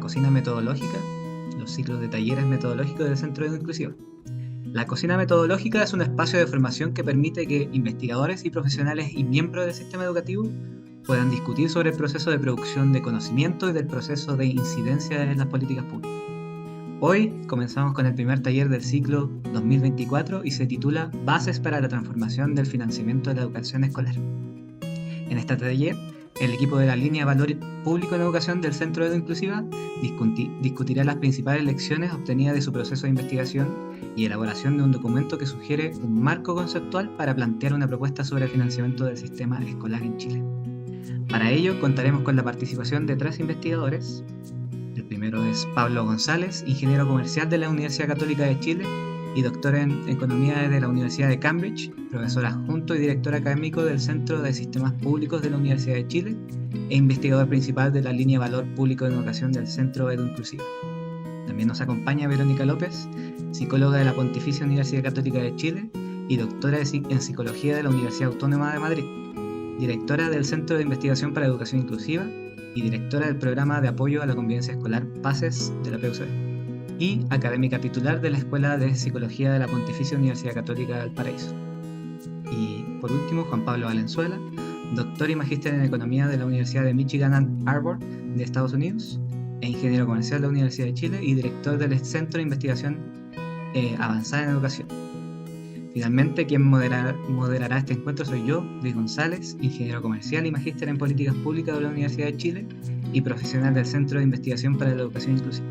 cocina metodológica, los ciclos de talleres metodológicos del Centro de Edu Inclusiva. La cocina metodológica es un espacio de formación que permite que investigadores y profesionales y miembros del sistema educativo puedan discutir sobre el proceso de producción de conocimiento y del proceso de incidencia en las políticas públicas. Hoy comenzamos con el primer taller del ciclo 2024 y se titula Bases para la transformación del financiamiento de la educación escolar. En este taller, el equipo de la línea Valor Público en Educación del Centro Edu Inclusiva discutirá las principales lecciones obtenidas de su proceso de investigación y elaboración de un documento que sugiere un marco conceptual para plantear una propuesta sobre el financiamiento del sistema escolar en Chile. Para ello, contaremos con la participación de 3 investigadores. El primero es Pablo González, ingeniero comercial de la Universidad Católica de Chile y doctor en Economía de la Universidad de Cambridge, profesor adjunto y director académico del Centro de Sistemas Públicos de la Universidad de Chile e investigador principal de la línea Valor Público en Educación del Centro Edu Inclusiva. También nos acompaña Verónica López, psicóloga de la Pontificia Universidad Católica de Chile y doctora en Psicología de la Universidad Autónoma de Madrid, directora del Centro de Investigación para Educación Inclusiva y directora del Programa de Apoyo a la Convivencia Escolar PACES de la PUC, y académica titular de la Escuela de Psicología de la Pontificia Universidad Católica del Paraíso. Y por último, Juan Pablo Valenzuela, doctor y magíster en Economía de la Universidad de Michigan Ann Arbor de Estados Unidos e ingeniero comercial de la Universidad de Chile y director del Centro de Investigación Avanzada en Educación. Finalmente, quien moderará este encuentro soy yo, Luis González, ingeniero comercial y magíster en Políticas Públicas de la Universidad de Chile y profesional del Centro de Investigación para la Educación Inclusiva.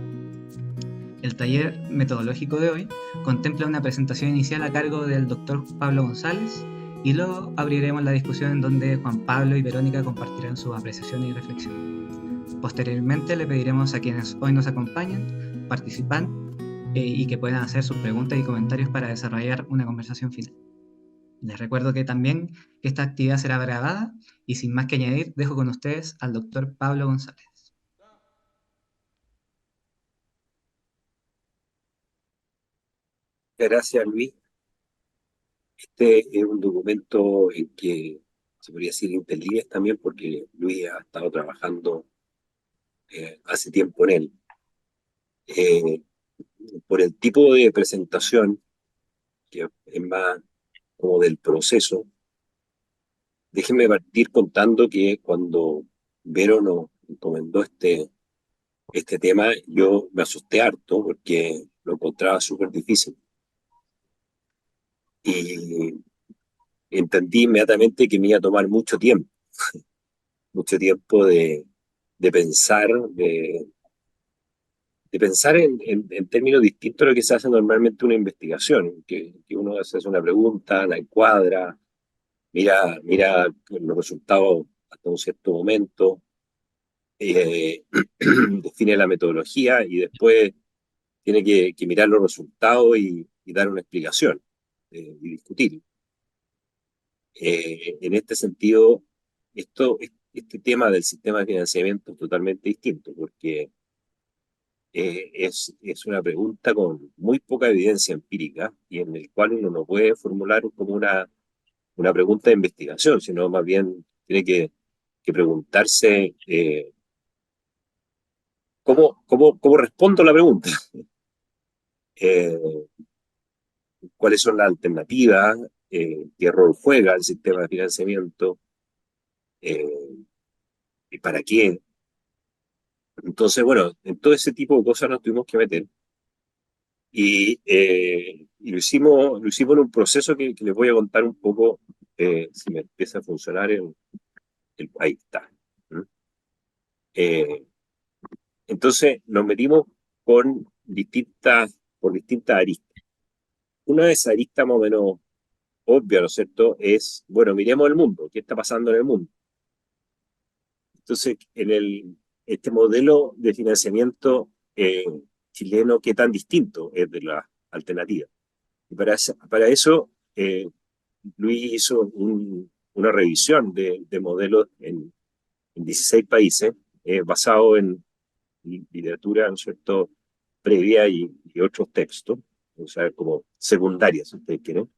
El taller metodológico de hoy contempla una presentación inicial a cargo del doctor Pablo González y luego abriremos la discusión en donde Juan Pablo y Verónica compartirán sus apreciaciones y reflexiones. Posteriormente le pediremos a quienes hoy nos acompañan participan y que puedan hacer sus preguntas y comentarios para desarrollar una conversación final. Les recuerdo que también que esta actividad será grabada y sin más que añadir, dejo con ustedes al doctor Pablo González. Gracias, Luis. Este es un documento en que se podría decir interlíneas también, porque Luis ha estado trabajando hace tiempo en él. Eh, por el tipo de presentación, que es más como del proceso, déjenme partir contando que cuando Vero nos encomendó este tema, yo me asusté harto porque lo encontraba súper difícil. Y entendí inmediatamente que me iba a tomar mucho tiempo de pensar, de pensar en términos distintos a lo que se hace normalmente una investigación, que uno se hace una pregunta, la encuadra, mira los resultados hasta un cierto momento, eh, define la metodología y después tiene que mirar los resultados y dar una explicación y discutir. En este sentido, este tema del sistema de financiamiento es totalmente distinto, porque es una pregunta con muy poca evidencia empírica y en el cual uno no puede formular como una pregunta de investigación, sino más bien tiene que preguntarse cómo respondo a la pregunta. Eh, ¿Cuáles son las alternativas? ¿Qué rol juega el sistema de financiamiento? Eh, ¿Y para qué? Entonces, bueno, en todo ese tipo de cosas nos tuvimos que meter y lo hicimos en un proceso que les voy a contar un poco si me empieza a funcionar. Ahí está. ¿Mm? Eh, entonces nos metimos por distintas aristas. Una de esas aristas más o menos obvia, ¿no es cierto? Es, bueno, miremos el mundo, ¿qué está pasando en el mundo? Entonces, este modelo de financiamiento chileno, ¿qué tan distinto es de la alternativa? Y para eso Luis hizo una revisión de modelos en 16 países, basado en literatura, ¿no es cierto?, previa y otros textos, o sea, como secundarias, si ustedes quieren,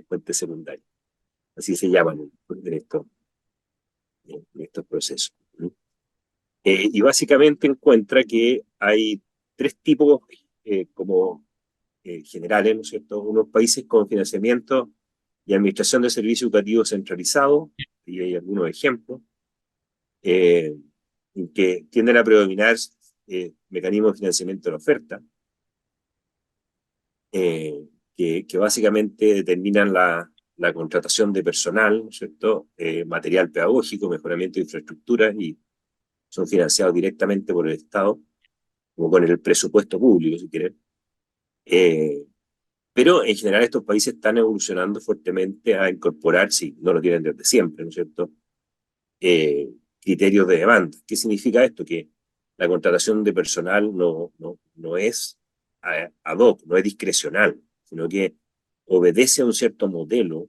fuentes secundarias. Así se llaman en estos procesos. ¿No? Y básicamente encuentra que hay tres tipos como generales, ¿no es cierto? Unos países con financiamiento y administración de servicios educativos centralizados, y hay algunos ejemplos, eh, en que tienden a predominar mecanismos de financiamiento de la oferta, que básicamente determinan la contratación de personal, ¿no es cierto? Material pedagógico, mejoramiento de infraestructuras y son financiados directamente por el Estado, como con el presupuesto público, si quieren. Eh, pero en general estos países están evolucionando fuertemente a incorporar, si no lo tienen desde siempre, ¿no es cierto?, criterios de demanda. ¿Qué significa esto? Que la contratación de personal no es ad hoc, no es discrecional, sino que obedece a un cierto modelo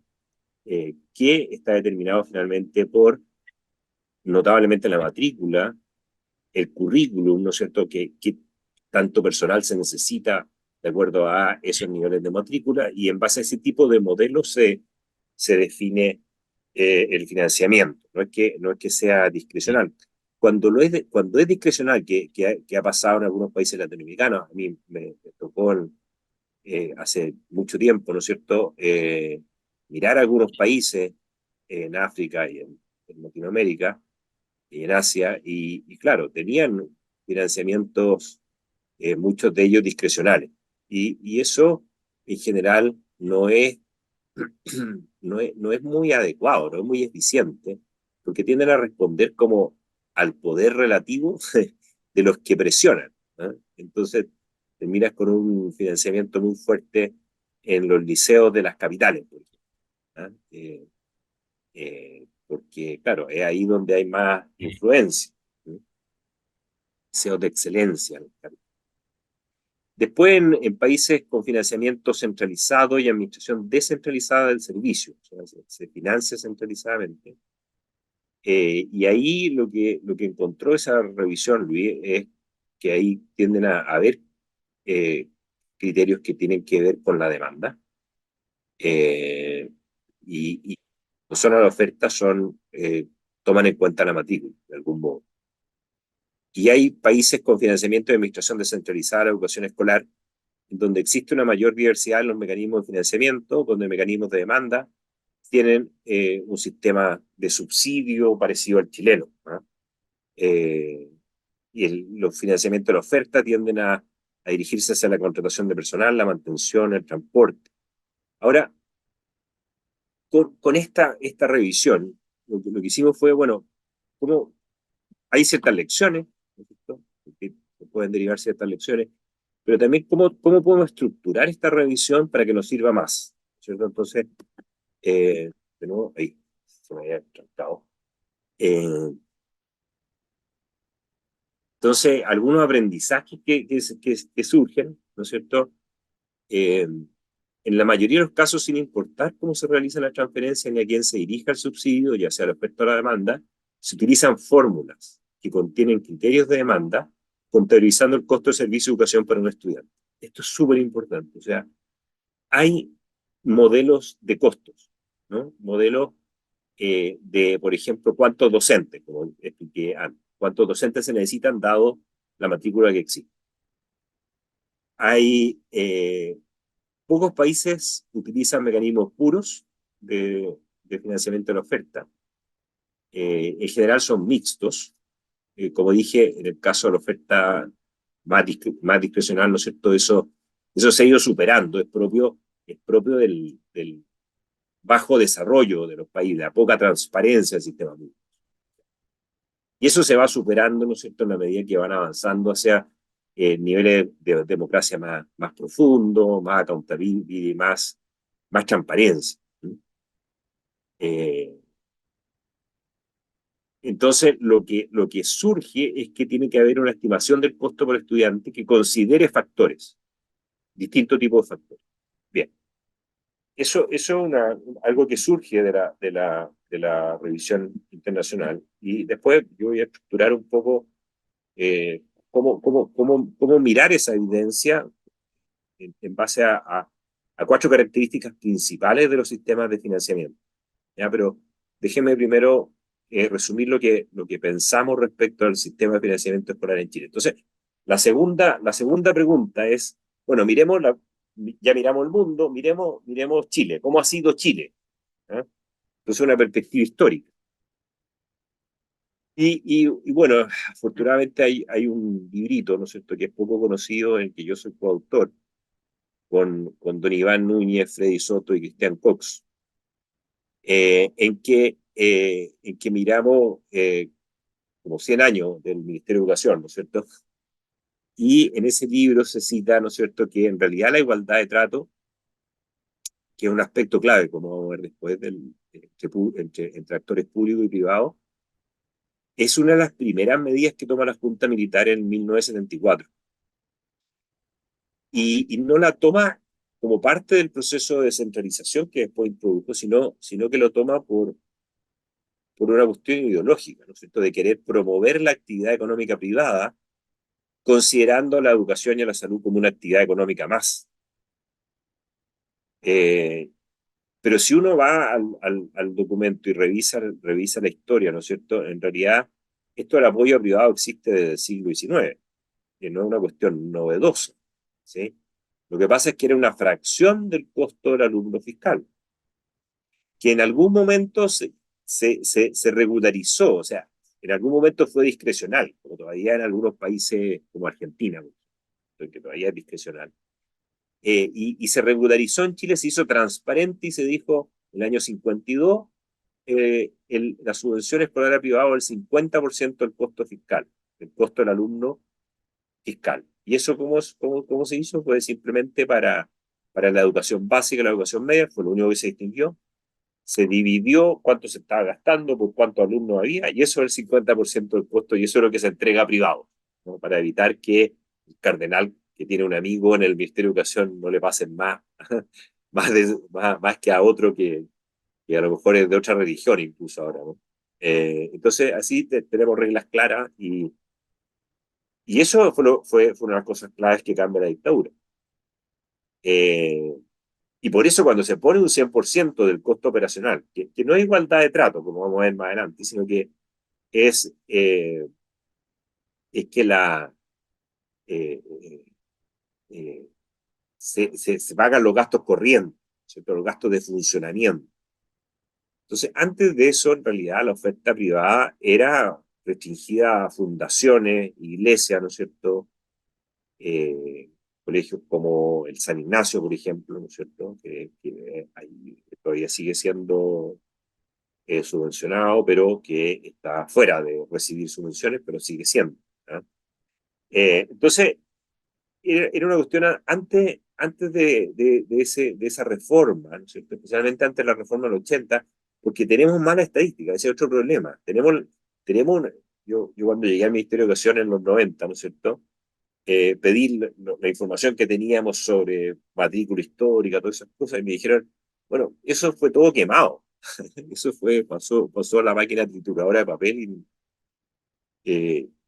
que está determinado finalmente por notablemente la matrícula, el currículum, ¿no es cierto?, que tanto personal se necesita de acuerdo a esos niveles de matrícula, y en base a ese tipo de modelos se define el financiamiento. No es que sea discrecional. Cuando es discrecional, que ha pasado en algunos países latinoamericanos, a mí me tocó hace mucho tiempo, ¿no es cierto?, mirar algunos países en África y en Latinoamérica y en Asia, y claro, tenían financiamientos, muchos de ellos discrecionales. Y eso en general no es muy adecuado, no es muy eficiente, porque tienden a responder como al poder relativo de los que presionan, ¿eh? Entonces, terminas con un financiamiento muy fuerte en los liceos de las capitales, por ejemplo, ¿eh? Porque, claro, es ahí donde hay más influencia, ¿eh? Liceos de excelencia. Después, en países con financiamiento centralizado y administración descentralizada del servicio, o sea, se financia centralizadamente. Y ahí lo que encontró esa revisión, Luis, es que ahí tienden a haber eh, criterios que tienen que ver con la demanda. Y no son a la oferta, toman en cuenta la matrícula, de algún modo. Y hay países con financiamiento de administración descentralizada de la educación escolar, donde existe una mayor diversidad en los mecanismos de financiamiento, donde mecanismos de demanda tienen un sistema de subsidio parecido al chileno, ¿no? Y los financiamientos de la oferta tienden a dirigirse hacia la contratación de personal, la mantención, el transporte. Ahora, con esta revisión, lo que hicimos fue, bueno, ¿cómo hay ciertas lecciones, ¿no es cierto?, que pueden derivar ciertas lecciones, pero también cómo podemos estructurar esta revisión para que nos sirva más, ¿cierto? Entonces, de nuevo, ahí se me había trancado. Entonces, algunos aprendizajes que surgen, ¿no es cierto? En la mayoría de los casos, sin importar cómo se realiza la transferencia ni a quién se dirija el subsidio, ya sea respecto a la demanda, se utilizan fórmulas que contienen criterios de demanda, contabilizando el costo de servicio de educación para un estudiante. Esto es súper importante. O sea, hay modelos de costos, ¿no? Modelos por ejemplo, cuántos docentes, como expliqué antes, cuántos docentes se necesitan dado la matrícula que existe. Hay pocos países que utilizan mecanismos puros de financiamiento de la oferta. En general son mixtos. Como dije, en el caso de la oferta más discrecional, ¿no es cierto? Eso se ha ido superando, es propio del bajo desarrollo de los países, la poca transparencia del sistema público. Y eso se va superando, ¿no es cierto?, en la medida que van avanzando hacia niveles de democracia más profundo, más accountability, más transparencia. Eh, entonces, lo que surge es que tiene que haber una estimación del costo por estudiante que considere factores, distintos tipos de factores. Bien, eso es algo que surge de la revisión internacional. Y después yo voy a estructurar un poco cómo mirar esa evidencia en base a cuatro características principales de los sistemas de financiamiento. ¿Ya? Pero déjeme primero resumir lo que pensamos respecto al sistema de financiamiento escolar en Chile. Entonces, la segunda pregunta es, bueno, ya miramos el mundo, miremos Chile. ¿Cómo ha sido Chile? ¿Ah? Entonces, una perspectiva histórica. Y bueno, afortunadamente hay un librito, ¿no es cierto?, que es poco conocido, en el que yo soy coautor, con don Iván Núñez, Freddy Soto y Cristian Cox, en que miramos como 100 años del Ministerio de Educación, ¿no es cierto? Y en ese libro se cita, ¿no es cierto?, que en realidad la igualdad de trato, que es un aspecto clave, como vamos a ver después, entre actores públicos y privados, es una de las primeras medidas que toma la Junta Militar en 1974. Y no la toma como parte del proceso de descentralización que después introdujo, sino que lo toma por una cuestión ideológica, ¿no es cierto?, de querer promover la actividad económica privada, considerando la educación y la salud como una actividad económica más. Eh, pero si uno va al documento y revisa la historia, ¿no es cierto?, en realidad esto del apoyo privado existe desde el siglo XIX, que no es una cuestión novedosa, ¿sí? Lo que pasa es que era una fracción del costo del alumno fiscal, que en algún momento se regularizó, o sea, en algún momento fue discrecional, como todavía en algunos países como Argentina, que todavía es discrecional. Y se regularizó en Chile, se hizo transparente y se dijo en el año 52, la subvención escolar a privado el 50% del costo fiscal, el costo del alumno fiscal. ¿Y eso cómo se hizo? Pues simplemente para la educación básica y la educación media, fue lo único que se distinguió. Se dividió cuánto se estaba gastando por cuántos alumnos había, y eso es el 50% del costo, y eso es lo que se entrega a privado, ¿no?, para evitar que el cardenal que tiene un amigo en el Ministerio de Educación no le pasen más que a otro que a lo mejor es de otra religión incluso ahora, ¿no? Entonces, así tenemos reglas claras, y eso fue una de las cosas claves que cambia la dictadura. Eh, y por eso cuando se pone un 100% del costo operacional, que no es igualdad de trato, como vamos a ver más adelante, sino que es, eh, es que eh, eh, se pagan los gastos corrientes, ¿cierto?, los gastos de funcionamiento. Entonces, antes de eso, en realidad, la oferta privada era restringida a fundaciones, iglesias, ¿no es cierto?, eh, colegios como el San Ignacio, por ejemplo, ¿no es cierto?, que ahí todavía sigue siendo subvencionado, pero que está fuera de recibir subvenciones, pero sigue siendo, ¿ah? Entonces, era una cuestión antes de esa reforma, ¿no es cierto?, especialmente antes de la reforma del 80, porque tenemos mala estadística, ese es otro problema. Yo cuando llegué al Ministerio de Educación en los 90, ¿no es cierto?, pedí la información que teníamos sobre matrícula histórica, todas esas cosas, y me dijeron, bueno, eso fue todo quemado. Pasó a la máquina trituradora de papel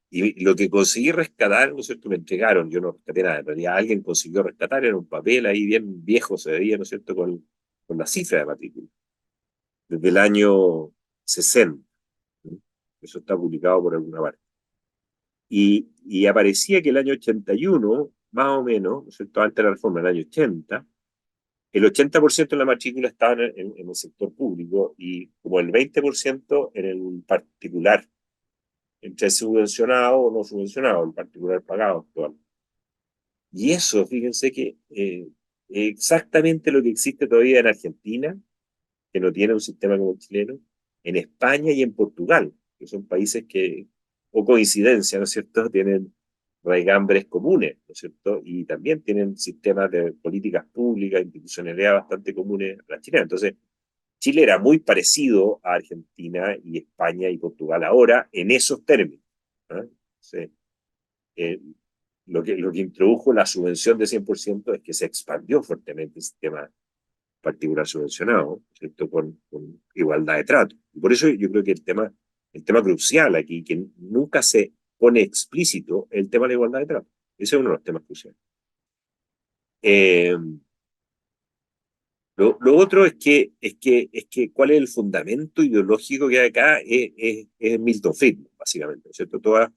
y lo que conseguí rescatar, ¿no es cierto?, me entregaron, yo no rescaté nada, en realidad alguien consiguió rescatar, era un papel ahí bien viejo, se veía, ¿no es cierto?, con la cifra de matrícula, desde el año 60, ¿no? Eso está publicado por alguna parte. Y aparecía que el año 81, más o menos, ¿no es cierto?, antes de la reforma, el año 80, el 80% de la matrícula estaba en el sector público y como el 20% en el particular, entre subvencionado o no subvencionado, el particular pagado actual. Y eso, fíjense que exactamente lo que existe todavía en Argentina, que no tiene un sistema como el chileno, en España y en Portugal, que son países que, o coincidencia, ¿no es cierto?, tienen raigambres comunes, ¿no es cierto?, y también tienen sistemas de políticas públicas, institucionalidad bastante comunes a la chilena. Entonces, Chile era muy parecido a Argentina y España y Portugal ahora en esos términos, ¿no? Entonces, eh, lo que introdujo la subvención de 100% es que se expandió fuertemente el sistema particular subvencionado, ¿cierto?, con igualdad de trato. Y por eso yo creo que el tema crucial aquí, que nunca se pone explícito, es el tema de la igualdad de trato. Ese es uno de los temas cruciales. Eh, Lo otro ¿cuál es el fundamento ideológico que hay acá? Es Milton Friedman, básicamente, ¿no es cierto? Toda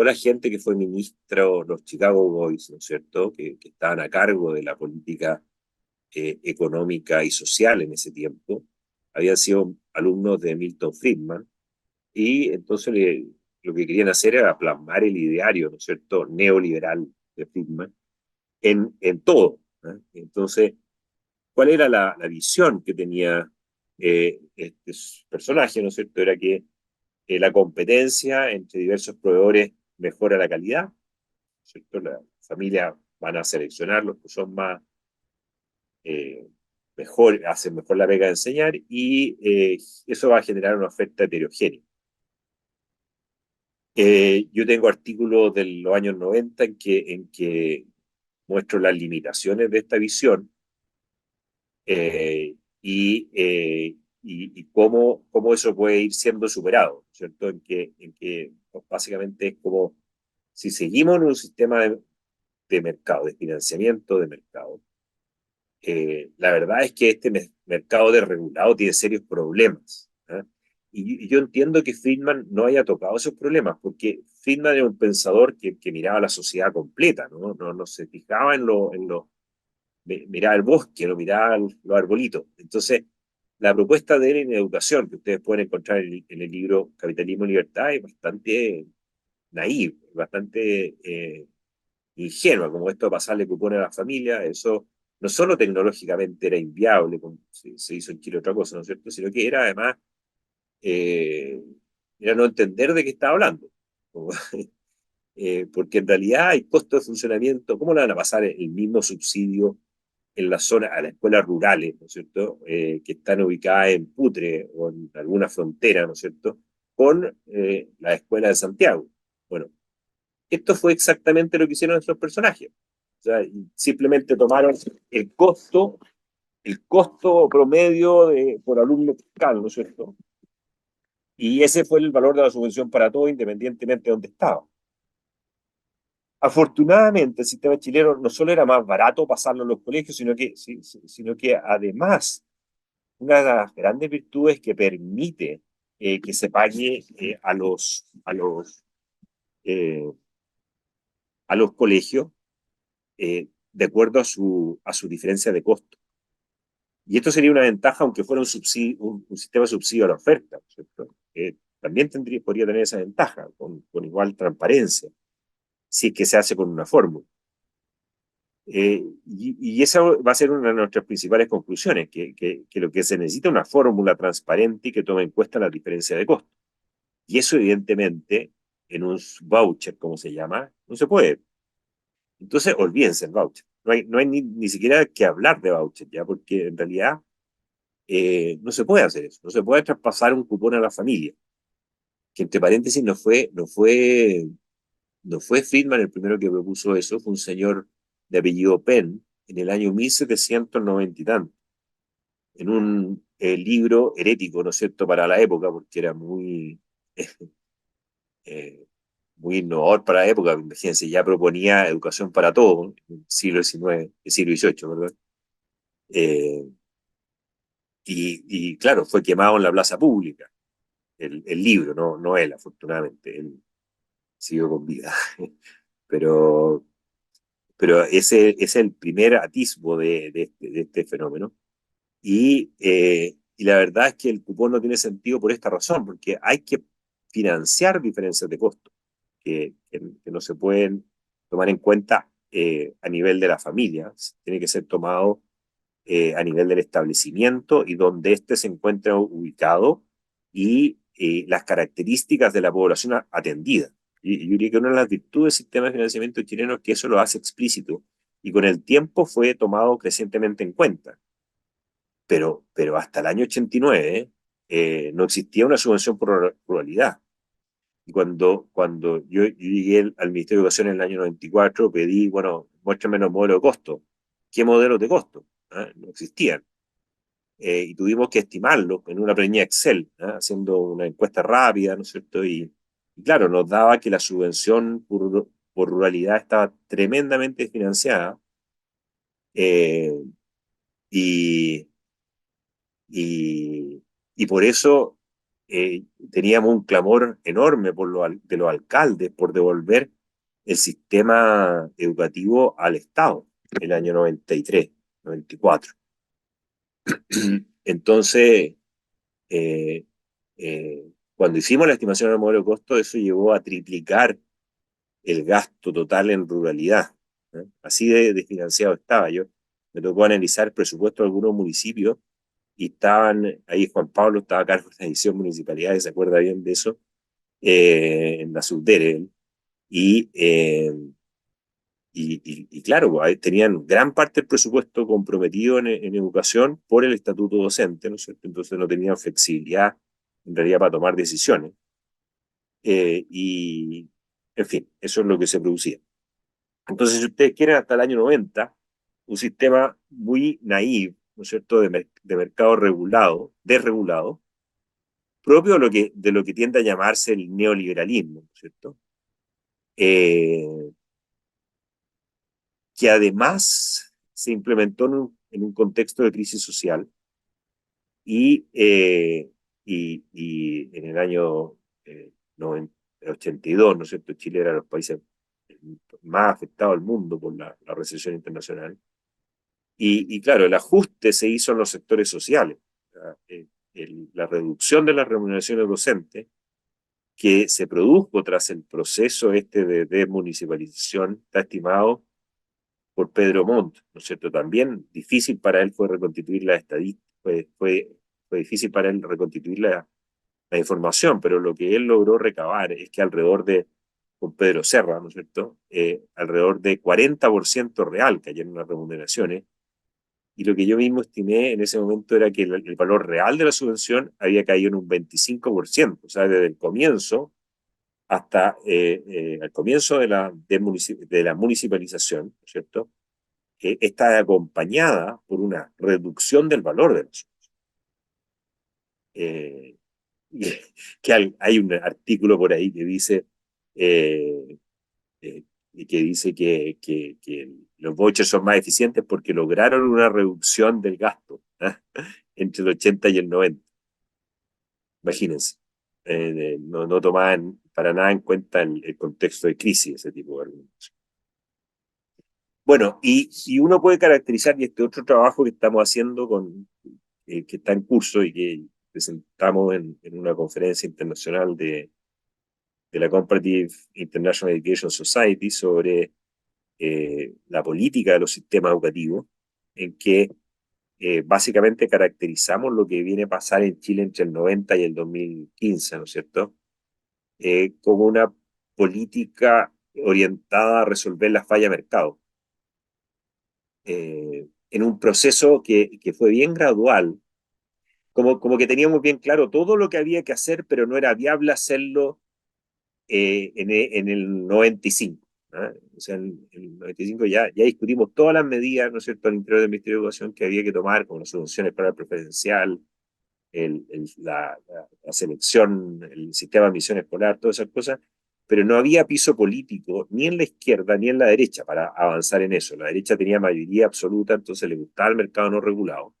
la gente que fue ministra, o los Chicago Boys, ¿no es cierto?, que estaban a cargo de la política económica y social en ese tiempo, habían sido alumnos de Milton Friedman, y entonces lo que querían hacer era plasmar el ideario, ¿no es cierto?, neoliberal de Friedman en todo, ¿eh? Entonces, ¿cuál era la visión que tenía este personaje, ¿no es cierto? Era que la competencia entre diversos proveedores mejora la calidad, ¿no es cierto? Las familias van a seleccionar los que son más eh, mejor, hacen mejor la pega de enseñar, y eso va a generar una oferta heterogénea. Yo tengo artículos de los años 90 en que muestro las limitaciones de esta visión, eh, y cómo eso puede ir siendo superado, ¿cierto? En que pues, básicamente es como si seguimos en un sistema de mercado, de financiamiento de mercado. La verdad es que este mercado desregulado tiene serios problemas, ¿eh? Y yo entiendo que Friedman no haya tocado esos problemas, porque Friedman era un pensador que miraba la sociedad completa, ¿no? No se fijaba miraba el bosque, no miraba los arbolitos. Entonces, la propuesta de él en educación, que ustedes pueden encontrar en el libro Capitalismo y Libertad, es bastante naive, bastante ingenua, como esto de pasarle cupones a la familia. Eso no solo tecnológicamente era inviable, como se hizo en Chile otra cosa, ¿no es cierto?, sino que era además, eh, era no entender de qué estaba hablando. Como, porque en realidad hay costos de funcionamiento. ¿Cómo le van a pasar el mismo subsidio en la zona, a las escuelas rurales, ¿no es cierto?, que están ubicadas en Putre o en alguna frontera, ¿no es cierto?, con la escuela de Santiago? Bueno, esto fue exactamente lo que hicieron nuestros personajes. O sea, simplemente tomaron el costo promedio por alumno fiscal, ¿no es cierto? Y ese fue el valor de la subvención para todos, independientemente de dónde estaba. Afortunadamente, el sistema chileno no solo era más barato pasarlo en los colegios, sino que además, una de las grandes virtudes que permite que se pague eh, a los colegios de acuerdo a su diferencia de costo. Y esto sería una ventaja, aunque fuera un sistema de subsidio a la oferta, ¿cierto? También podría tener esa ventaja, con igual transparencia, si es que se hace con una fórmula. Y esa va a ser una de nuestras principales conclusiones, que lo que se necesita es una fórmula transparente y que tome en cuenta la diferencia de costo. Y eso, evidentemente, en un voucher, como se llama, no se puede. Entonces, olvídense el voucher. No hay ni siquiera que hablar de voucher, ¿ya? Porque en realidad no se puede hacer eso. No se puede traspasar un cupón a la familia. Que entre paréntesis no fue Friedman el primero que propuso eso, fue un señor de apellido Penn en el año 1790 y tanto, en un libro herético, ¿no es cierto?, para la época, porque era eh, muy innovador para la época. Imagínense, ya proponía educación para todos en el siglo XIX, el siglo XVIII, ¿verdad? Eh, y claro, fue quemado en la plaza pública, el libro, no él, afortunadamente, él siguió con vida. Pero, pero ese es el primer atisbo de este fenómeno. Y la verdad es que el cupón no tiene sentido por esta razón, porque hay que financiar diferencias de costo que no se pueden tomar en cuenta a nivel de la familia. Tiene que ser tomado a nivel del establecimiento y donde éste se encuentra ubicado, y las características de la población atendida. Y yo diría que una de las virtudes del sistema de financiamiento chileno es que eso lo hace explícito, y con el tiempo fue tomado crecientemente en cuenta. Pero hasta el año 89 no existía una subvención por ruralidad. Y cuando yo llegué al Ministerio de Educación en el año 94, pedí, bueno, muéstrame los modelos de costo. ¿Qué modelos de costo? No existían. Y tuvimos que estimarlo en una planilla Excel, haciendo una encuesta rápida, ¿no es cierto? Y claro, nos daba que la subvención por ruralidad estaba tremendamente financiada, eh, y, Y por eso teníamos un clamor enorme de los alcaldes por devolver el sistema educativo al Estado en el año 93, 94. Entonces, eh, cuando hicimos la estimación del modelo de costo, eso llevó a triplicar el gasto total en ruralidad. ¿Eh? Así de desfinanciado estaba. Yo me tocó analizar el presupuesto de algunos municipios y estaban, ahí Juan Pablo estaba a cargo de la edición municipalidad, se acuerda bien de eso, en la Subdere, y, y claro, pues, tenían gran parte del presupuesto comprometido en educación por el estatuto docente, ¿no es cierto? Entonces no tenían flexibilidad en realidad para tomar decisiones. Y, en fin, eso es lo que se producía. Entonces, si ustedes quieren, hasta el año 90, un sistema muy naive, ¿no es cierto?, de mercado regulado, desregulado, propio de lo que tiende a llamarse el neoliberalismo, ¿no es cierto? Que además se implementó en un contexto de crisis social y, y en el año 82, ¿no es cierto? Chile era de los países más afectados del mundo por la recesión internacional. Y claro, el ajuste se hizo en los sectores sociales. La reducción de las remuneraciones docentes que se produjo tras el proceso este de desmunicipalización está estimado por Pedro Montt, ¿no es cierto? También difícil para él fue reconstituir la estadística, fue difícil para él reconstituir la información, pero lo que él logró recabar es que alrededor de, con Pedro Serra, ¿no es cierto? Alrededor de 40% real cayeron las remuneraciones, y lo que yo mismo estimé en ese momento era que el valor real de la subvención había caído en un 25%, o sea, desde el comienzo hasta el comienzo de la municipalización, ¿no es cierto? Está acompañada por una reducción del valor de la subvención. Eh, que hay un artículo por ahí que dice eh, eh, que los vouchers son más eficientes porque lograron una reducción del gasto, ¿eh? Entre el 80 y el 90. Imagínense. No tomaban para nada en cuenta el contexto de crisis, ese tipo de argumentos. Bueno, y uno puede caracterizar, y este otro trabajo que estamos haciendo que está en curso y que presentamos en una conferencia internacional de la Comparative International Education Society sobre la política de los sistemas educativos, en que básicamente caracterizamos lo que viene a pasar en Chile entre el 90 y el 2015, ¿no es cierto? Como una política orientada a resolver la falla de mercado, en un proceso que fue bien gradual, como que teníamos bien claro todo lo que había que hacer, pero no era viable hacerlo en el 95. ¿Ah? O sea, en el 95 ya discutimos todas las medidas, ¿no es cierto?, al interior del Ministerio de Educación que había que tomar, como las subvenciones para el preferencial, la selección, el sistema de admisión escolar, todas esas cosas, pero no había piso político ni en la izquierda ni en la derecha para avanzar en eso. La derecha tenía mayoría absoluta, entonces le gustaba el mercado no regulado.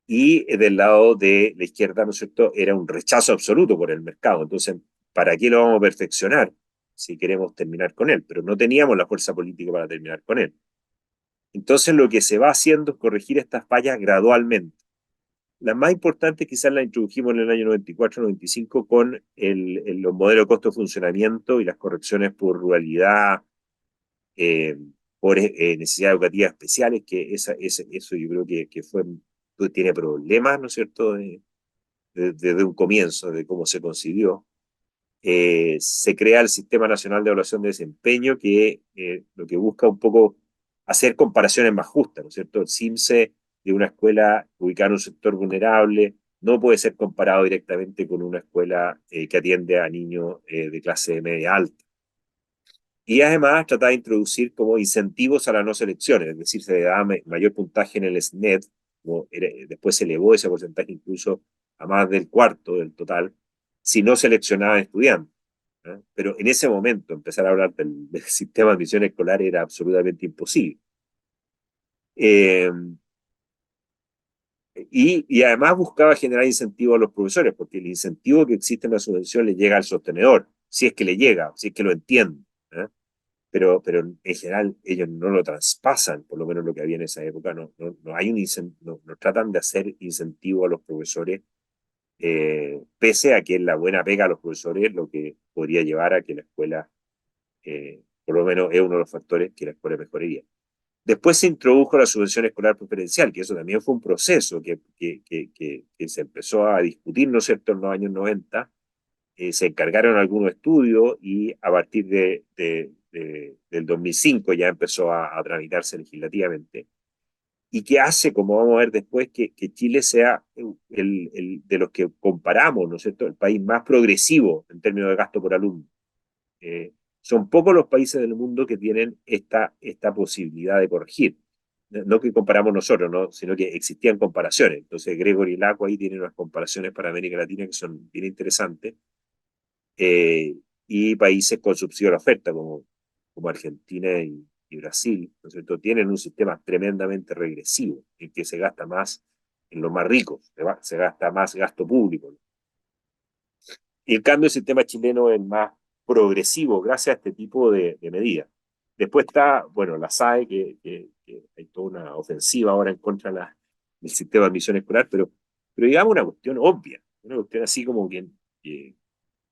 Y del lado de la izquierda, ¿no es cierto?, era un rechazo absoluto por el mercado. Entonces, ¿para qué lo vamos a perfeccionar si queremos terminar con él? Pero no teníamos la fuerza política para terminar con él. Entonces, lo que se va haciendo es corregir estas fallas gradualmente. Las más importantes quizás las introdujimos en el año 94-95 con los modelos de costo de funcionamiento y las correcciones por ruralidad, eh, por necesidades educativas especiales, que eso yo creo que tiene problemas, ¿no es cierto?, desde un comienzo, de cómo se concibió. Se crea el Sistema Nacional de Evaluación de Desempeño, que lo que busca un poco hacer comparaciones más justas, ¿no es cierto? El CIMSE de una escuela ubicada en un sector vulnerable no puede ser comparado directamente con una escuela que atiende a niños de clase media alta. Y además trata de introducir como incentivos a la no selección, es decir, se le da mayor puntaje en el SNET, después se elevó ese porcentaje incluso a más del cuarto del total, si no seleccionaba estudiantes. ¿Eh? Pero en ese momento empezar a hablar del sistema de admisión escolar era absolutamente imposible. Eh, Y además buscaba generar incentivo a los profesores, porque el incentivo que existe en la subvención le llega al sostenedor, si es que le llega, si es que lo entiende. ¿Eh? Pero en general ellos no lo traspasan, por lo menos lo que había en esa época, no hay no tratan de hacer incentivo a los profesores, pese a que la buena pega a los profesores lo que podría llevar a que la escuela, por lo menos es uno de los factores que la escuela mejoraría. Después se introdujo la subvención escolar preferencial, que eso también fue un proceso que se empezó a discutir, ¿no es cierto?, en los años 90. Se encargaron algunos estudios y a partir del 2005 ya empezó a tramitarse legislativamente. Y que hace, como vamos a ver después, que Chile sea de los que comparamos, ¿no es cierto?, el país más progresivo en términos de gasto por alumno. Eh, Son pocos los países del mundo que tienen esta posibilidad de corregir. No que comparamos nosotros, ¿no? Sino que existían comparaciones. Entonces, Gregory Laco ahí tiene unas comparaciones para América Latina que son bien interesantes. Y países con subsidio a la oferta, como Argentina y Brasil, ¿no es cierto?, tienen un sistema tremendamente regresivo, en que se gasta más en los más ricos, se gasta más gasto público, ¿no? Y en cambio el sistema chileno es más progresivo gracias a este tipo de medidas. Después está, bueno, la SAE, que hay toda una ofensiva ahora en contra del sistema de admisión escolar, pero digamos una cuestión obvia, una cuestión así como que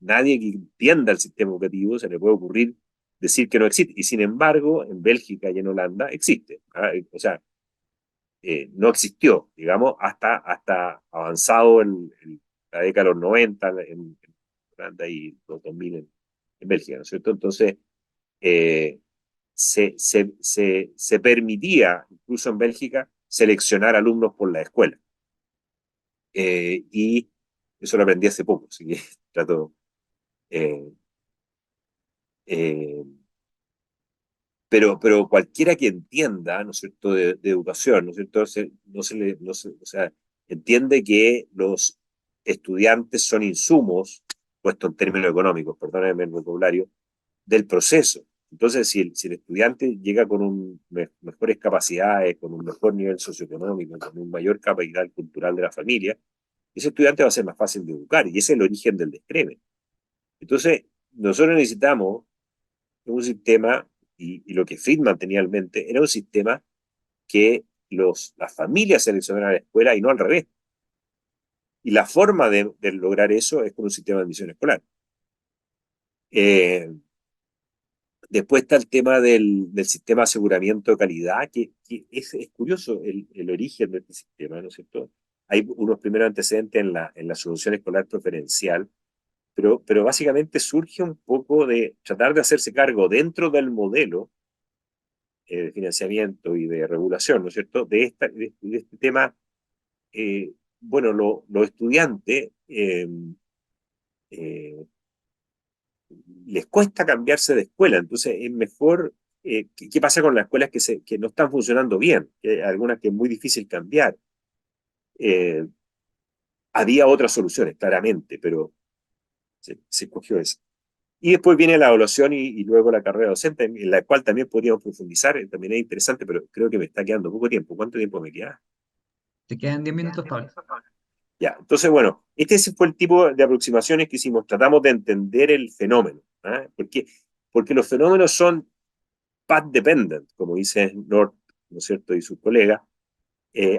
nadie que entienda el sistema educativo se le puede ocurrir decir que no existe. Y sin embargo, en Bélgica y en Holanda existe. ¿Ah? O sea, no existió, digamos, hasta avanzado en la década de los 90 en Holanda y los 2000 en Bélgica, ¿no es cierto? Entonces, eh, se permitía, incluso en Bélgica, seleccionar alumnos por la escuela. Y eso lo aprendí hace poco, así que trato... Eh, eh, pero cualquiera que entienda, ¿no es cierto?, de educación, ¿no es cierto?, o sea, entiende que los estudiantes son insumos, puesto en términos económicos, perdónenme el vocabulario, del proceso. Entonces, si el estudiante llega con mejores capacidades, con un mejor nivel socioeconómico, con un mayor capital cultural de la familia, ese estudiante va a ser más fácil de educar, y ese es el origen del descreme. Entonces, nosotros necesitamos un sistema, y lo que Friedman tenía en mente, era un sistema que las familias seleccionaran a la escuela y no al revés. Y la forma de lograr eso es con un sistema de admisión escolar. Eh, Después está el tema del sistema de aseguramiento de calidad, que es curioso el origen de este sistema, ¿no es cierto? Hay unos primeros antecedentes en la subvención escolar preferencial, pero básicamente surge un poco de tratar de hacerse cargo dentro del modelo de financiamiento y de regulación, ¿no es cierto?, de este tema. Bueno, los estudiantes eh, les cuesta cambiarse de escuela, entonces es mejor, ¿qué pasa con las escuelas que no están funcionando bien? Que hay algunas que es muy difícil cambiar. Eh, Había otras soluciones, claramente, pero se escogió esa. Y después viene la evaluación y luego la carrera docente, en la cual también podríamos profundizar, también es interesante, pero creo que me está quedando poco tiempo. ¿Cuánto tiempo me queda? Te quedan 10 minutos, Pablo. Ya, entonces, bueno, este fue el tipo de aproximaciones que hicimos. Tratamos de entender el fenómeno. ¿Ah? Porque los fenómenos son path dependent, como dice North, ¿no es cierto?, y sus colegas.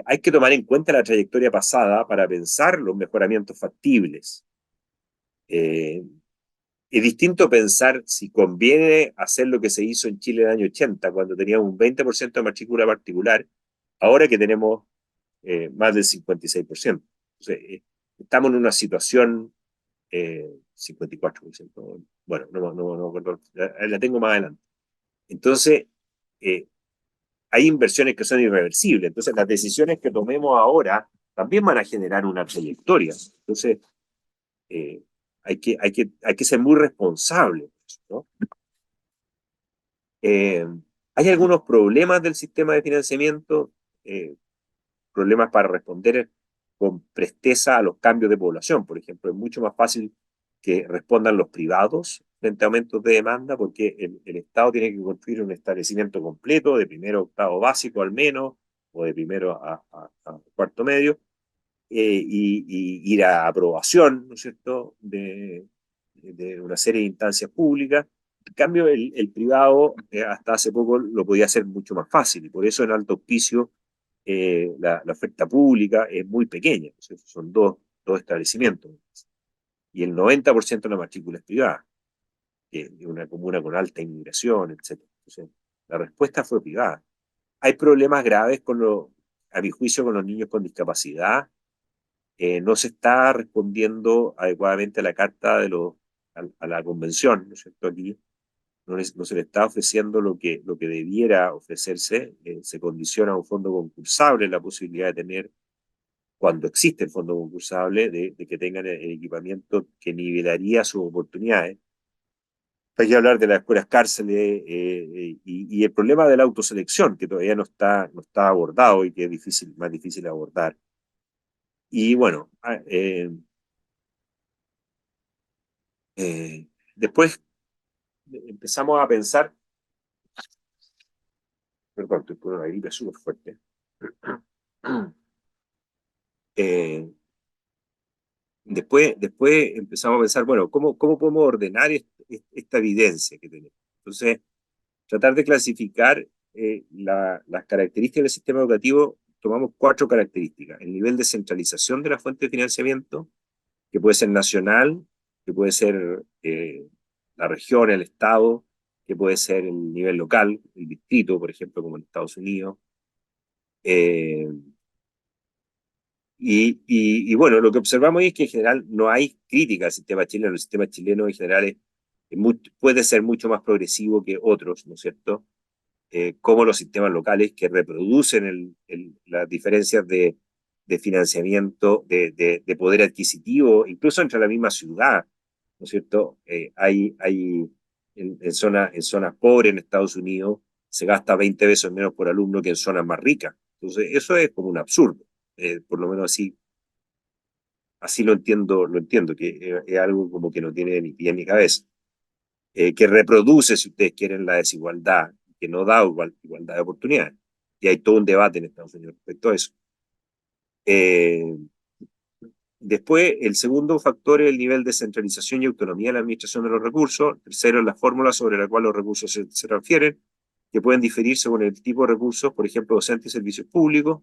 Hay que tomar en cuenta la trayectoria pasada para pensar los mejoramientos factibles. Eh, es distinto pensar si conviene hacer lo que se hizo en Chile en el año 80, cuando teníamos un 20% de matrícula particular, ahora que tenemos más del 56%. Entonces, estamos en una situación 54%. Bueno, no, la tengo más adelante. Entonces, eh, hay inversiones que son irreversibles. Entonces, las decisiones que tomemos ahora también van a generar una trayectoria. Entonces, eh, hay que ser muy responsable, ¿no? Eh, Hay algunos problemas del sistema de financiamiento, problemas para responder con presteza a los cambios de población. Por ejemplo, es mucho más fácil que respondan los privados frente a aumentos de demanda, porque el Estado tiene que construir un establecimiento completo, de primero a octavo básico al menos, o de primero a cuarto medio, y ir a aprobación, ¿no es cierto?, de una serie de instancias públicas. En cambio, el privado hasta hace poco lo podía hacer mucho más fácil y por eso en alto auspicio la oferta pública es muy pequeña, ¿no es cierto? Son dos establecimientos y el 90% de la matrícula es privada, que es una comuna con alta inmigración, etcétera. Entonces, la respuesta fue privada. Hay problemas graves a mi juicio, con los niños con discapacidad. No se está respondiendo adecuadamente a la carta a la convención, ¿no es cierto? Aquí no se le está ofreciendo lo que debiera ofrecerse. Se condiciona a un fondo concursable la posibilidad de tener, cuando existe el fondo concursable, de que tengan el equipamiento que nivelaría sus oportunidades. Hay que hablar de las escuelas cárceles y el problema de la autoselección, que todavía no está abordado y que es más difícil de abordar. Y bueno, después empezamos a pensar, perdón, estoy con una gripe súper fuerte. Después empezamos a pensar, bueno, ¿cómo podemos ordenar esta evidencia que tenemos? Entonces, tratar de clasificar las características del sistema educativo. Tomamos 4 características: el nivel de centralización de la fuente de financiamiento, que puede ser nacional, que puede ser la región, el estado, que puede ser el nivel local, el distrito, por ejemplo, como en Estados Unidos. Eh, bueno, lo que observamos es que en general no hay crítica al sistema chileno. El sistema chileno en general puede ser mucho más progresivo que otros, ¿no es cierto? Como los sistemas locales que reproducen las diferencias de financiamiento, de poder adquisitivo, incluso entre la misma ciudad, ¿no es cierto? Hay en zonas pobres en Estados Unidos se gasta 20 veces menos por alumno que en zonas más ricas. Entonces, eso es como un absurdo. Por lo menos así lo entiendo, que es algo como que no tiene ni pie ni cabeza, que reproduce, si ustedes quieren, la desigualdad, que no da igualdad de oportunidades. Y hay todo un debate en Estados Unidos respecto a eso. Eh, Después, el segundo factor es el nivel de centralización y autonomía de la administración de los recursos. Tercero, la fórmula sobre la cual los recursos se transfieren, que pueden diferir según el tipo de recursos, por ejemplo, docentes y servicios públicos,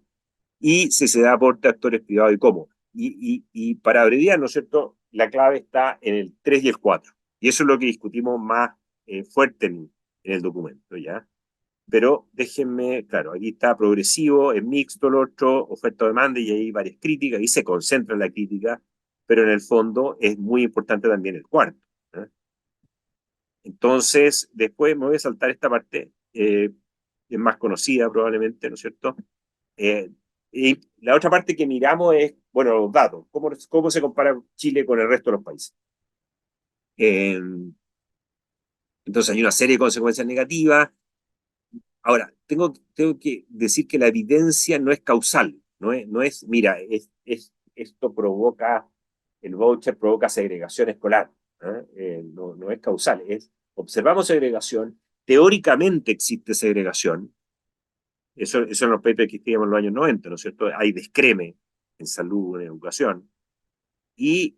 y si se da aporte a actores privados y cómo. Y para abreviar, ¿no es cierto?, la clave está en el 3 y el 4. Y eso es lo que discutimos más fuerte en el documento, ¿ya? Pero déjenme, claro, aquí está progresivo, es mixto el otro, oferta-demanda, y hay varias críticas, y se concentra en la crítica, pero en el fondo es muy importante también el cuarto, ¿eh? Entonces, después me voy a saltar esta parte, es más conocida probablemente, ¿no es cierto? Eh, y la otra parte que miramos es, bueno, los datos, cómo se compara Chile con el resto de los países. Eh, entonces hay una serie de consecuencias negativas. Ahora, tengo que decir que la evidencia no es causal, no es mira, esto provoca, el voucher provoca segregación escolar, ¿eh? No es causal, observamos segregación, teóricamente existe segregación, eso en los papers que escribimos en los años 90, ¿no es cierto? Hay descreme en salud, en educación, y